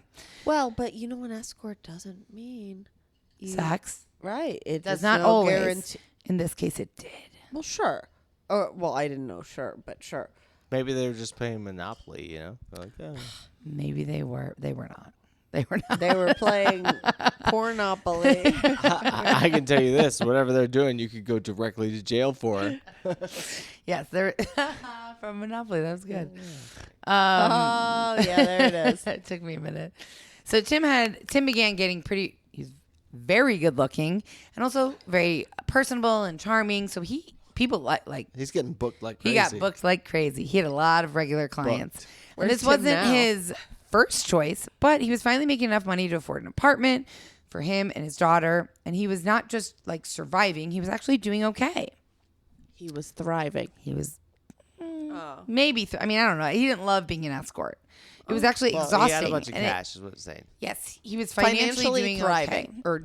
F: Well, but an escort doesn't mean
A: Sex.
F: Right. It
A: Does not always. In this case, it did.
F: Well, sure. Well, I didn't know sure, but sure.
B: maybe they were just playing Monopoly, They're like, oh.
A: Maybe they were. They were not. They were not.
F: They were playing Pornopoly.
B: I can tell you this: whatever they're doing, you could go directly to jail for.
A: Yes, they're from Monopoly. That was good.
F: Oh, yeah, there it is.
A: It took me a minute. So Tim began getting he's very good looking and also very personable and charming. So people like
B: He's getting booked like crazy.
A: he got booked like crazy. He had a lot of regular clients. And
F: Where's
A: this
F: Tim
A: wasn't
F: now?
A: his first choice, but he was finally making enough money to afford an apartment for him and his daughter. And he was not just like surviving, he was actually doing okay.
F: He was thriving.
A: He was maybe, I don't know. He didn't love being an escort. It was actually exhausting.
B: He had a bunch of
A: And
B: cash, is what it's saying.
A: yes, he was financially doing
F: thriving.
A: okay.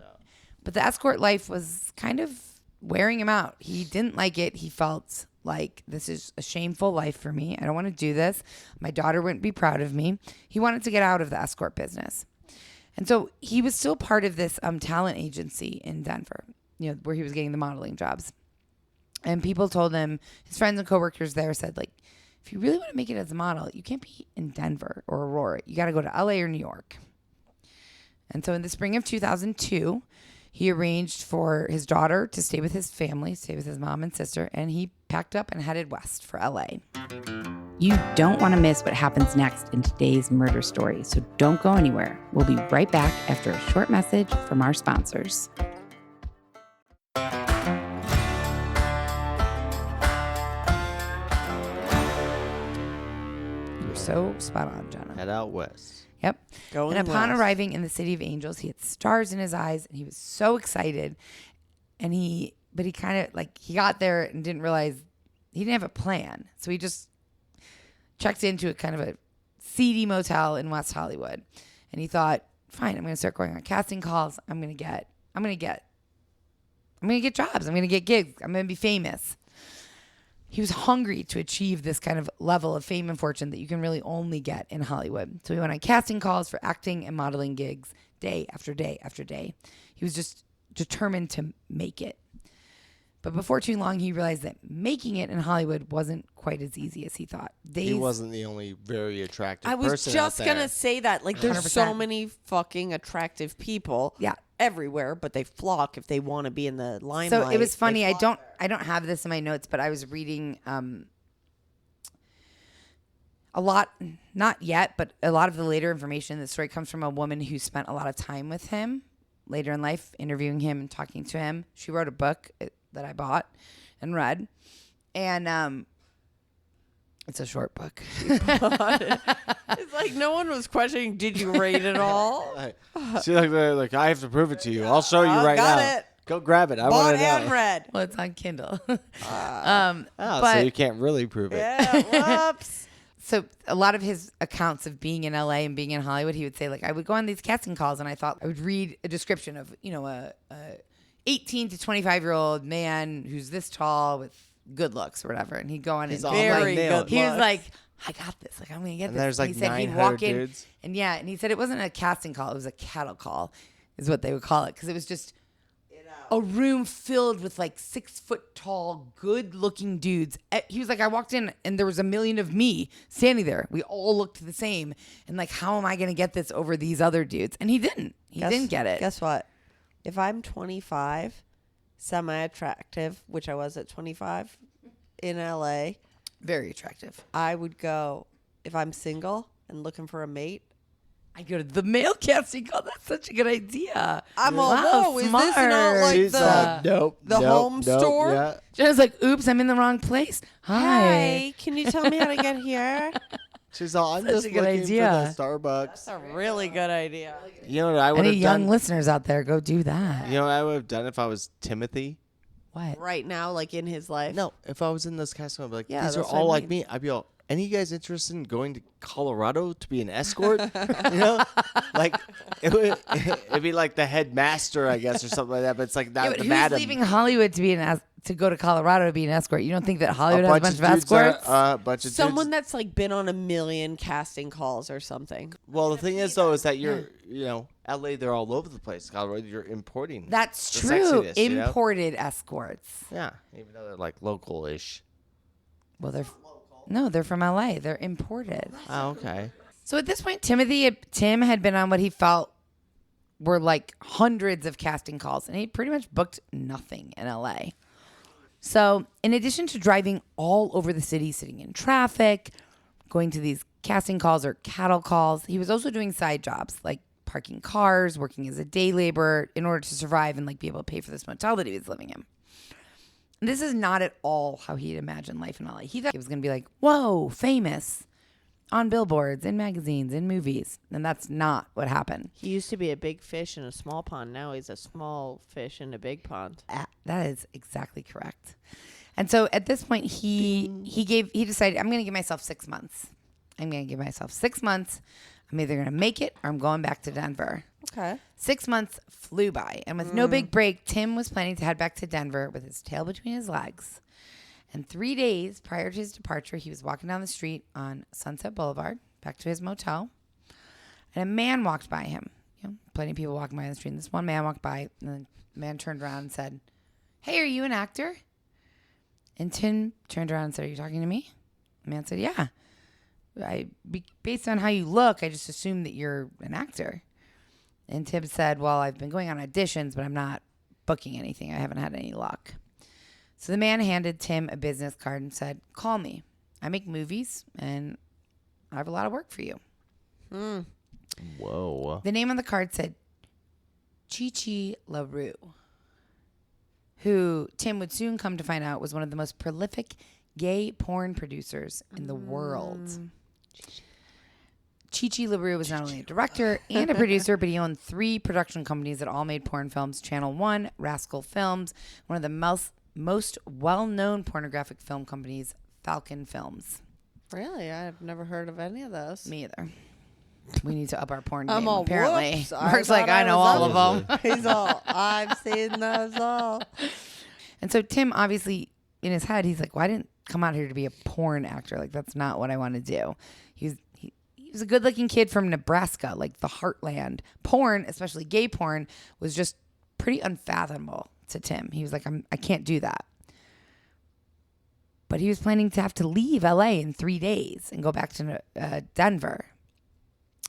A: But the escort life was kind of wearing him out. He didn't like it. He felt like, this is a shameful life for me. I don't want to do this. My daughter wouldn't be proud of me. He wanted to get out of the escort business. And so he was still part of this talent agency in Denver, where he was getting the modeling jobs. And people told him, his friends and coworkers there said, like, if you really want to make it as a model, you can't be in Denver or Aurora. You got to go to LA or New York. And so in the spring of 2002, he arranged for his daughter to stay with his family, stay with his mom and sister, and he packed up and headed west for LA. You don't want to miss what happens next in today's murder story, so don't go anywhere. We'll be right back after a short message from our sponsors. You're so spot on, Jenna.
B: Head out west.
A: Yep.
F: Going
A: and upon
F: west.
A: arriving in the city of angels, he had stars in his eyes and he was so excited. And he kind of like, he got there and didn't realize he didn't have a plan. So he just checked into a kind of a seedy motel in West Hollywood. And he thought, fine, I'm going to start going on casting calls. I'm going to get jobs. I'm going to get gigs. I'm going to be famous. He was hungry to achieve this kind of level of fame and fortune that you can really only get in Hollywood. So he went on casting calls for acting and modeling gigs day after day after day. He was just determined to make it. But before too long, he realized that making it in Hollywood wasn't quite as easy as he thought.
B: He wasn't the only very attractive
F: I
B: person
F: was just
B: out there.
F: going to say that. Like, there's so
A: 100%.
F: many fucking attractive people everywhere, but they flock if they want to be in the limelight.
A: So it was funny.
F: They
A: I
F: flock
A: don't have this in my notes, but I was reading a lot, not yet, but a lot of the later information in the story comes from a woman who spent a lot of time with him later in life, interviewing him and talking to him. She wrote a book that I bought and read. And it's a short book.
F: It's like no one was questioning, did you read it all?
B: She's like, I have to prove it to you. I'll show you right
F: got
B: now.
F: it.
B: Go grab it. I
F: Bought
B: want to
F: and
B: know.
F: read.
A: Well, it's on Kindle.
B: So
A: but
B: you can't really prove it.
F: Yeah, whoops.
A: so a lot of his accounts of being in LA and being in Hollywood, he would say, like, I would go on these casting calls and I thought I would read a description of, a 18 to 25-year-old man who's this tall with good looks or whatever. And he'd go on
B: He's
A: and
B: all
F: very
B: like,
F: good
A: he was
F: looks.
A: like, I got this. Like, I'm going to get
B: And
A: this.
B: there's like
A: he said he'd
B: 900
A: walk in.
B: dudes.
A: And he said it wasn't a casting call. It was a cattle call is what they would call it. Because it was just a room filled with like 6 foot tall, good looking dudes. He was like, I walked in and there was a million of me standing there. We all looked the same. And like, how am I going to get this over these other dudes? And he didn't. He didn't get it.
F: Guess what? If I'm 25, semi-attractive, which I was at 25 in LA,
A: Very attractive.
F: I would go, if I'm single and looking for a mate,
A: I go to the male casting call. That's such a good idea.
F: I'm all,
A: Wow,
F: whoa, is this not
A: smart.
F: like
B: She's
F: the home store?
B: Yeah.
A: Jenna's like, oops, I'm in the wrong place. Hi.
F: Hey, can you tell me how to get here?
B: She's all, I'm
A: Such
B: just
A: a good
B: looking
A: idea.
B: for the Starbucks.
F: That's a really good idea.
B: You know what I would
A: Any
B: have
A: young
B: done?
A: listeners out there, go do that.
B: You know what I would have done if I was Timothy?
A: What?
F: Right now, like in his life.
B: No, if I was in this casting, I'd be like,
F: Yeah,
B: these are
F: that's what I
B: all like
F: mean.
B: me. I'd be all, any of you guys interested in going to Colorado to be an escort? Like it'd be like the headmaster, I guess, or something like that. But it's like
A: Yeah,
B: that.
A: but
B: the
A: who's
B: madam.
A: leaving Hollywood to be to go to Colorado to be an escort? You don't think that
B: A
A: Hollywood has a bunch of
B: dudes are-
A: escorts?
B: A bunch of
F: Someone
B: dudes.
F: that's like been on a million casting calls or something.
B: Well, the thing is, though, is that you're, LA, they're all over the place. Colorado, you're importing.
A: That's
B: the
A: true.
B: sexiness, you know?
A: Imported escorts.
B: Yeah, even though they're like local-ish.
A: Well, they're from LA. They're imported.
B: Oh, okay.
A: So at this point, Tim had been on what he felt were like hundreds of casting calls, and he pretty much booked nothing in LA. So in addition to driving all over the city, sitting in traffic, going to these casting calls or cattle calls, he was also doing side jobs like parking cars, working as a day laborer in order to survive and like be able to pay for this motel that he was living in. And this is not at all how he imagined life in LA. He thought it was going to be like, whoa, famous, on billboards, in magazines, in movies. And that's not what happened.
F: He used to be a big fish in a small pond. Now he's a small fish in a big pond.
A: That is exactly correct. And so at this point, he decided, I'm going to give myself 6 months. I'm going to give myself 6 months. I'm either going to make it or I'm going back to Denver.
F: Okay.
A: 6 months flew by. And with no big break, Tim was planning to head back to Denver with his tail between his legs. And 3 days prior to his departure, he was walking down the street on Sunset Boulevard, back to his motel. And a man walked by him. Plenty of people walking by the street. And this one man walked by, and the man turned around and said, "Hey, are you an actor?" And Tim turned around and said, "Are you talking to me?" The man said, "Yeah. Based on how you look, I just assumed that you're an actor." And Tim said, "Well, I've been going on auditions, but I'm not booking anything. I haven't had any luck." So the man handed Tim a business card and said, "Call me. I make movies, and I have a lot of work for you."
B: Whoa.
A: The name on the card said Chi LaRue, who Tim would soon come to find out was one of the most prolific gay porn producers in the world. Chi LaRue was not only a director and a producer, but he owned 3 production companies that all made porn films: Channel 1, Rascal Films, one of the most well-known pornographic film companies, Falcon Films.
F: Really? I've never heard of any of those.
A: Me either. We need to up our porn
F: I'm
A: game,
F: all,
A: apparently.
F: whoops,
A: Mark's
F: thought
A: like, I know
F: was
A: all
F: up.
A: of them.
F: He's all, I've seen those all.
A: And so Tim, obviously, in his head, he's like, well, I didn't come out here to be a porn actor. Like, that's not what I want to do. He was a good-looking kid from Nebraska, like the heartland. Porn, especially gay porn, was just pretty unfathomable to Tim. He was like, I can't do that. But he was planning to have to leave LA in 3 days and go back to Denver.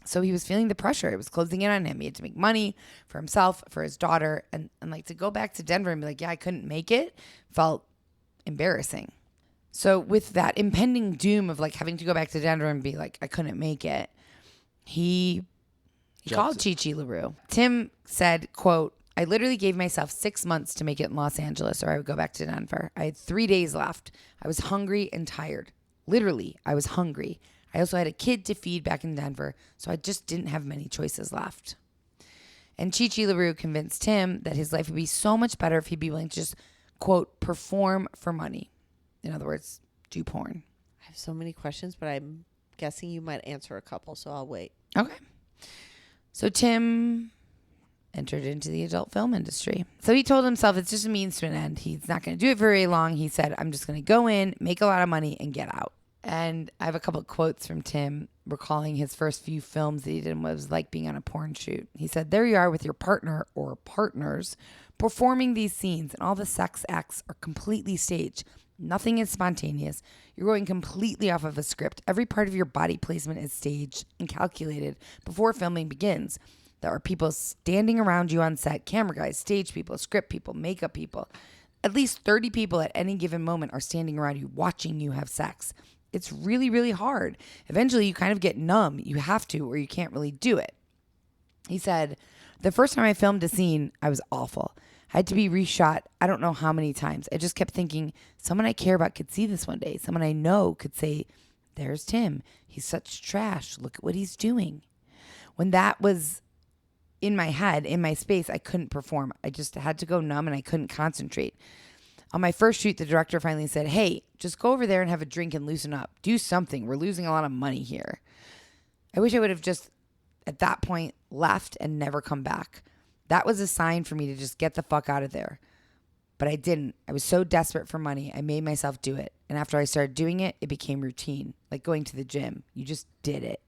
A: So he was feeling the pressure. It was closing in on him. He had to make money for himself, for his daughter. And like to go back to Denver and be like, yeah, I couldn't make it, felt embarrassing. So with that impending doom of like having to go back to Denver and be like, I couldn't make it, he called Chi LaRue. Tim said, quote, I literally gave myself 6 months to make it in Los Angeles or I would go back to Denver. I had 3 days left. I was hungry and tired. Literally, I was hungry. I also had a kid to feed back in Denver, so I just didn't have many choices left. And Chi LaRue convinced Tim that his life would be so much better if he'd be willing to just, quote, perform for money. In other words, do porn.
F: I have so many questions, but I'm guessing you might answer a couple, so I'll wait.
A: Okay. So Tim entered into the adult film industry. So he told himself it's just a means to an end. He's not going to do it very long. He said, I'm just going to go in, make a lot of money, and get out. And I have a couple of quotes from Tim recalling his first few films that he did and what it was like being on a porn shoot. He said, there you are with your partner or partners performing these scenes, and all the sex acts are completely staged. Nothing is spontaneous. You're going completely off of a script. Every part of your body placement is staged and calculated before filming begins. There are people standing around you on set, camera guys, stage people, script people, makeup people. At least 30 people at any given moment are standing around you watching you have sex. It's really, really hard. Eventually, you kind of get numb. You have to, or you can't really do it. He said, the first time I filmed a scene, I was awful. I had to be reshot I don't know how many times. I just kept thinking, someone I care about could see this one day. Someone I know could say, there's Tim. He's such trash. Look at what he's doing. When that was in my head, in my space, I couldn't perform. I just had to go numb and I couldn't concentrate. On my first shoot, the director finally said, hey, just go over there and have a drink and loosen up. Do something. We're losing a lot of money here. I wish I would have just, at that point, left and never come back. That was a sign for me to just get the fuck out of there. But I didn't. I was so desperate for money, I made myself do it. And after I started doing it, it became routine, like going to the gym. You just did it.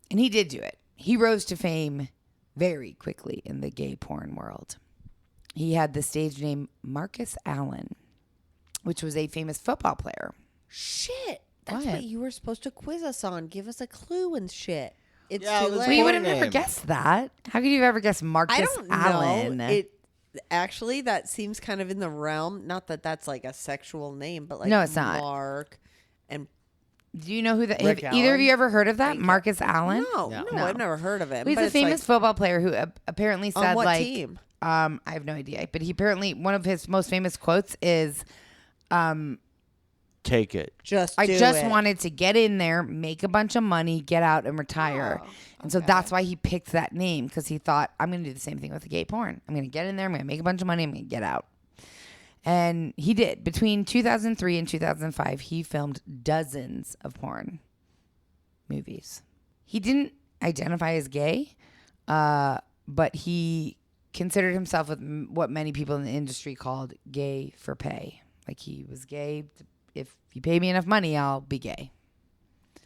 A: And he did do it. He rose to fame very quickly in the gay porn world. He had the stage name Marcus Allen, which was a famous football player.
F: Shit. That's
A: What?
F: what you were supposed to quiz us on. Give us a clue and shit. It's
B: Yeah,
F: too
B: it was
F: late.
A: We
B: porn
A: would have never
B: name.
A: guessed that. How could you have ever guessed Marcus
F: I don't
A: Allen?
F: know. It actually, that seems kind of in the realm. Not that that's like a sexual name, but like
A: No, it's not.
F: Mark and
A: Do you know who that? Have
B: Rick
A: either of
B: Allen?
A: you ever heard of that? Marcus Allen?
F: no,
B: No.
F: no, I've never heard of him.
A: He's
F: but
A: a
F: it's
A: famous football player who apparently
F: like,
A: said
F: on what
A: like,
F: team?
A: I have no idea, but he apparently one of his most famous quotes is,
B: Take it.
F: Just
A: "I
F: do
A: just
F: it.
A: wanted to get in there, make a bunch of money, get out, and retire." And so that's why he picked that name, because he thought, I'm going to do the same thing with the gay porn. I'm going to get in there, I'm going to make a bunch of money, I'm going to get out. And he did. Between 2003 and 2005, he filmed dozens of porn movies. He didn't identify as gay, but he considered himself what many people in the industry called gay for pay. Like he was gay. If you pay me enough money, I'll be gay.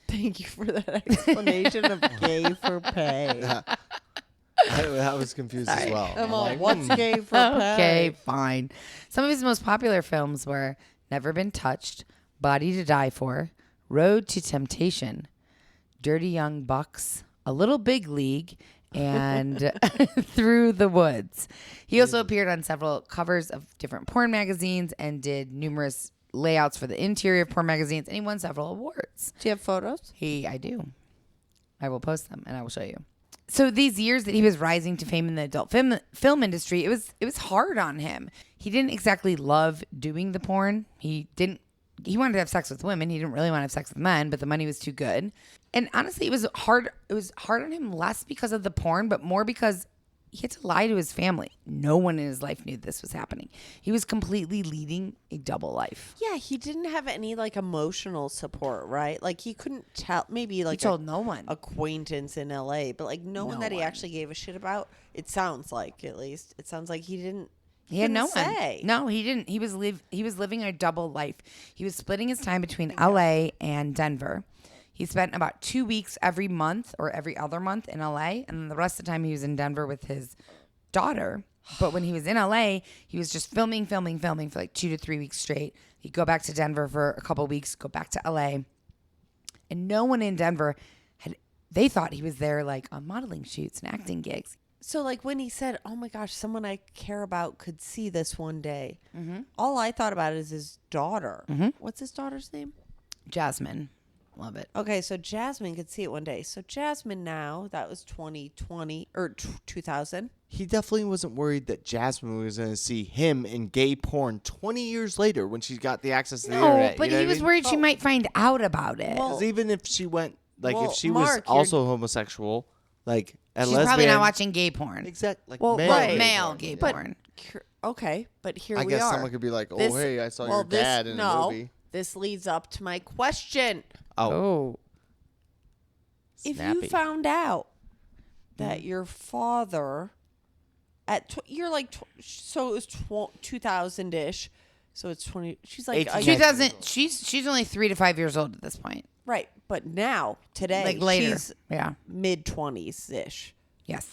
F: Thank you for that explanation of gay for pay.
B: I was confused as well.
F: I'm all,
B: like,
F: what's gay for pay?
A: Okay, fine. Some of his most popular films were Never Been Touched, Body to Die For, Road to Temptation, Dirty Young Bucks, A Little Big League, and Through the Woods. He also appeared on several covers of different porn magazines and did numerous layouts for the interior of porn magazines, and he won several awards.
F: Do you have photos?
A: I do. I will post them and I will show you. So these years that he was rising to fame in the adult film industry, it was hard on him. He didn't exactly love doing the porn. He wanted to have sex with women. He didn't really want to have sex with men, but the money was too good. And honestly, it was hard on him less because of the porn, but more because he had to lie to his family. No one in his life knew this was happening. He was completely leading a double life.
F: Yeah, he didn't have any like emotional support, right? Like he couldn't tell. Maybe like
A: He told no one.
F: acquaintance in LA, but like no one that he actually gave a shit about. It sounds like, at least, it sounds like he didn't.
A: He had no
F: couldn't
A: one.
F: say.
A: No, he didn't. He was living a double life. He was splitting his time between LA and Denver. He spent about 2 weeks every month or every other month in LA, and then the rest of the time he was in Denver with his daughter. But when he was in LA, he was just filming for like 2 to 3 weeks straight. He'd go back to Denver for a couple of weeks, go back to LA. And no one in Denver they thought he was there like on modeling shoots and acting gigs.
F: So, like, when he said, oh, my gosh, someone I care about could see this one day, all I thought about is his daughter. What's his daughter's name?
A: Jasmine. Love it.
F: Okay, so Jasmine could see it one day. So Jasmine now, that was 2020 or 2000.
B: He definitely wasn't worried that Jasmine was going to see him in gay porn 20 years later when she got the access to the internet.
A: But
B: you know
A: he
B: what I
A: was
B: mean?
A: worried she might find out about it.
F: Well,
B: 'Cause even if she went, like,
F: well,
B: if she
F: Mark,
B: was also homosexual, like, a
A: She's
B: lesbian.
A: probably not watching gay porn.
B: Exactly. Like,
F: Well,
B: male
F: right.
B: gay
A: Male
B: porn.
A: gay
B: Yeah.
A: porn.
F: Okay, but here
B: I
F: we
B: guess
F: are.
B: someone could be like, oh,
F: This-
B: hey, I saw
F: well,
B: your dad in a movie.
F: This leads up to my question.
B: Oh.
F: If
B: Snappy.
F: you found out that your father you're like so it was 2000ish, so it's 20, she's like
B: 18.
A: 2000. She's only 3 to 5 years old at this point.
F: right, but now today
A: Like later.
F: she's
A: Yeah.
F: mid 20s ish.
A: Yes.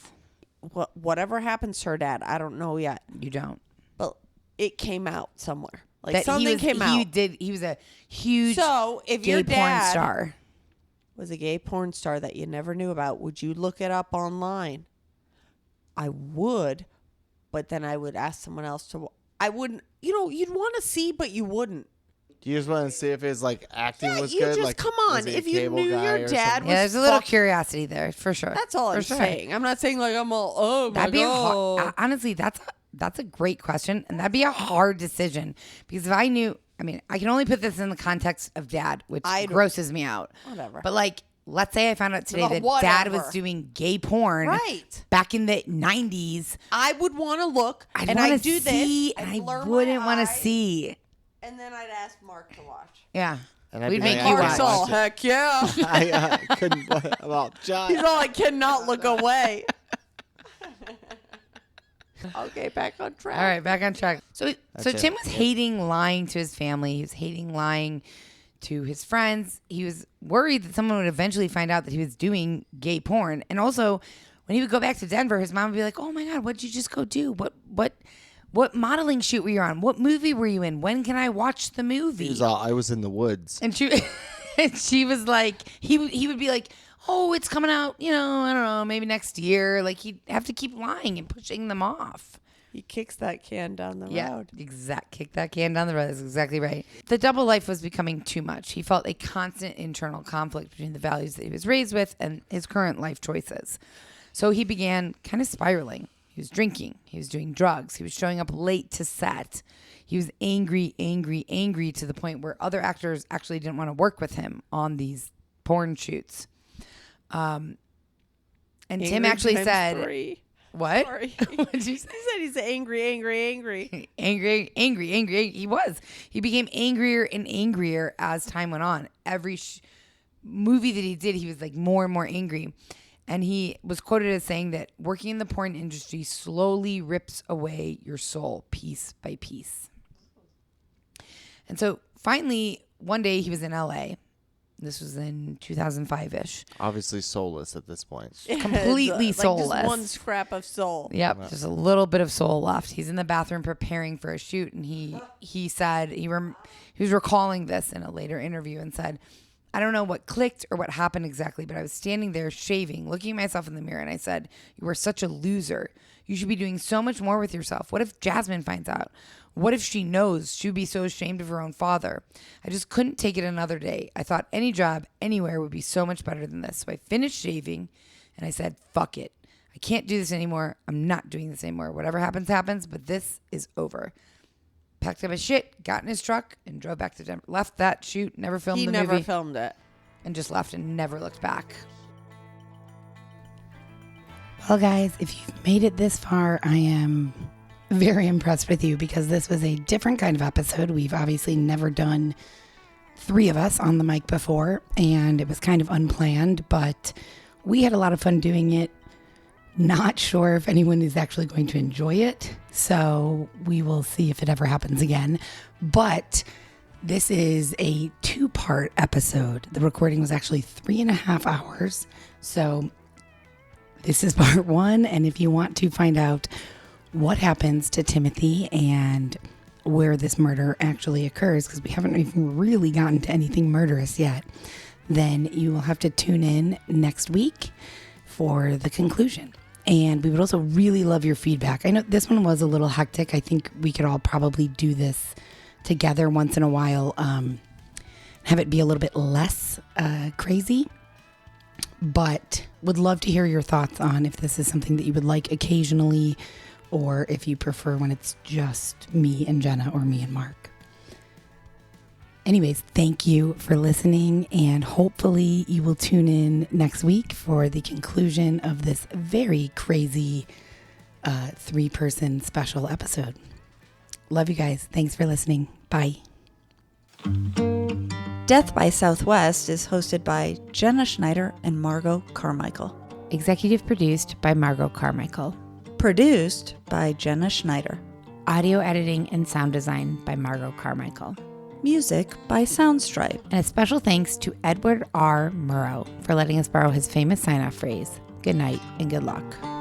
F: Whatever happens to her dad, I don't know yet,
A: You don't.
F: but it came out somewhere. Like
A: That
F: something came out.
A: He was a huge
F: So if
A: gay
F: your
A: porn
F: dad
A: star.
F: was a gay porn star that you never knew about, would you look it up online? I would, but then I would ask someone else to. I wouldn't. You know, you'd want to see, but you wouldn't.
B: You just want to see if his, like, acting
F: Yeah,
B: was
F: you
B: good?
F: just
B: like,
F: come
B: was
F: on.
B: he a
F: If you
B: cable
F: knew
B: guy
F: your
B: or
F: dad
B: something?
F: was
A: Yeah, there's a little
F: fuck-
A: curiosity there for sure.
F: That's all
A: For
F: I'm
A: sure.
F: saying. I'm not saying like I'm all. Oh my
A: That'd be
F: god.
A: honestly, that's a great question, and that'd be a hard decision because if I knew, I mean, I can only put this in the context of dad, which grosses me out.
F: Whatever.
A: But like, let's say I found out today that
F: Whatever.
A: dad was doing gay porn,
F: Right.
A: back in the 90s.
F: I would want to look,
A: I'd
F: and
A: want
F: I
A: to
F: do
A: see,
F: this,
A: and
F: I'd
A: I
F: blur my
A: wouldn't want to
F: eye,
A: see.
F: and then I'd ask Mark to watch.
A: Yeah,
B: And I'd
A: we'd
B: be
A: make
B: like,
A: you
B: I
A: watch.
B: can't watch it.
F: Heck yeah.
B: I couldn't. Well, John.
F: He's all, I cannot look away. Okay, back on track.
A: All right, back on track. So
B: That's
A: Tim
B: it.
A: was hating lying to his family. He was hating lying to his friends. He was worried that someone would eventually find out that he was doing gay porn. And also, when he would go back to Denver, his mom would be like, "Oh my God, what did you just go do? What modeling shoot were you on? What movie were you in? When can I watch the movie?"
B: He was all, I was in the woods.
A: And she was like, he would be like, "Oh, it's coming out, I don't know, maybe next year." Like, he'd have to keep lying and pushing them off.
F: He kicks that can down the road.
A: Kick that can down the road. That's exactly right. The double life was becoming too much. He felt a constant internal conflict between the values that he was raised with and his current life choices. So he began kind of spiraling. He was drinking. He was doing drugs. He was showing up late to set. He was angry to the point where other actors actually didn't want to work with him on these porn shoots. And Tim actually said,
F: Three.
A: "What?
F: Sorry.
A: What'd you say?"
F: He said he's angry.
A: angry. He was. He became angrier and angrier as time went on. Every movie that he did, he was like more and more angry. And he was quoted as saying that working in the porn industry slowly rips away your soul piece by piece. And so finally, one day he was in LA. This was in 2005-ish.
B: Obviously soulless at this point.
A: Completely
F: Like
A: soulless.
F: just one scrap of soul.
A: Yep, just a little bit of soul left. He's in the bathroom preparing for a shoot, and he said he was recalling this in a later interview and said, "I don't know what clicked or what happened exactly, but I was standing there shaving, looking at myself in the mirror, and I said, 'You are such a loser. You should be doing so much more with yourself. What if Jasmine finds out? What if she knows? She'd be so ashamed of her own father.' I just couldn't take it another day. I thought any job anywhere would be so much better than this. So I finished shaving and I said, fuck it. I can't do this anymore. I'm not doing this anymore. Whatever happens, happens, but this is over." Packed up his shit, got in his truck, and drove back to Denver. Left that shoot, never filmed
F: He
A: the
F: never
A: movie,
F: filmed it.
A: and just left and never looked back. Well, guys, if you've made it this far, I am very impressed with you because this was a different kind of episode. We've obviously never done 3 of us on the mic before, and it was kind of unplanned, but we had a lot of fun doing it. Not sure if anyone is actually going to enjoy it, so we will see if it ever happens again. But this is a 2-part episode. The recording was actually 3.5 hours, so this is part 1, and if you want to find out what happens to Timothy and where this murder actually occurs, because we haven't even really gotten to anything murderous yet, then you will have to tune in next week for the conclusion. And we would also really love your feedback. I know this one was a little hectic. I think we could all probably do this together once in a while, have it be a little bit less crazy. But would love to hear your thoughts on if this is something that you would like occasionally, or if you prefer when it's just me and Jenna or me and Mark. Anyways, thank you for listening, and hopefully you will tune in next week for the conclusion of this very crazy 3-person special episode. Love you guys. Thanks for listening. Bye.
D: Death by Southwest is hosted by Jenna Schneider and Margot Carmichael.
A: Executive produced by Margot Carmichael.
D: Produced by Jenna Schneider.
A: Audio editing and sound design by Margot Carmichael.
D: Music by Soundstripe.
A: And a special thanks to Edward R. Murrow for letting us borrow his famous sign-off phrase, "Good night and good luck."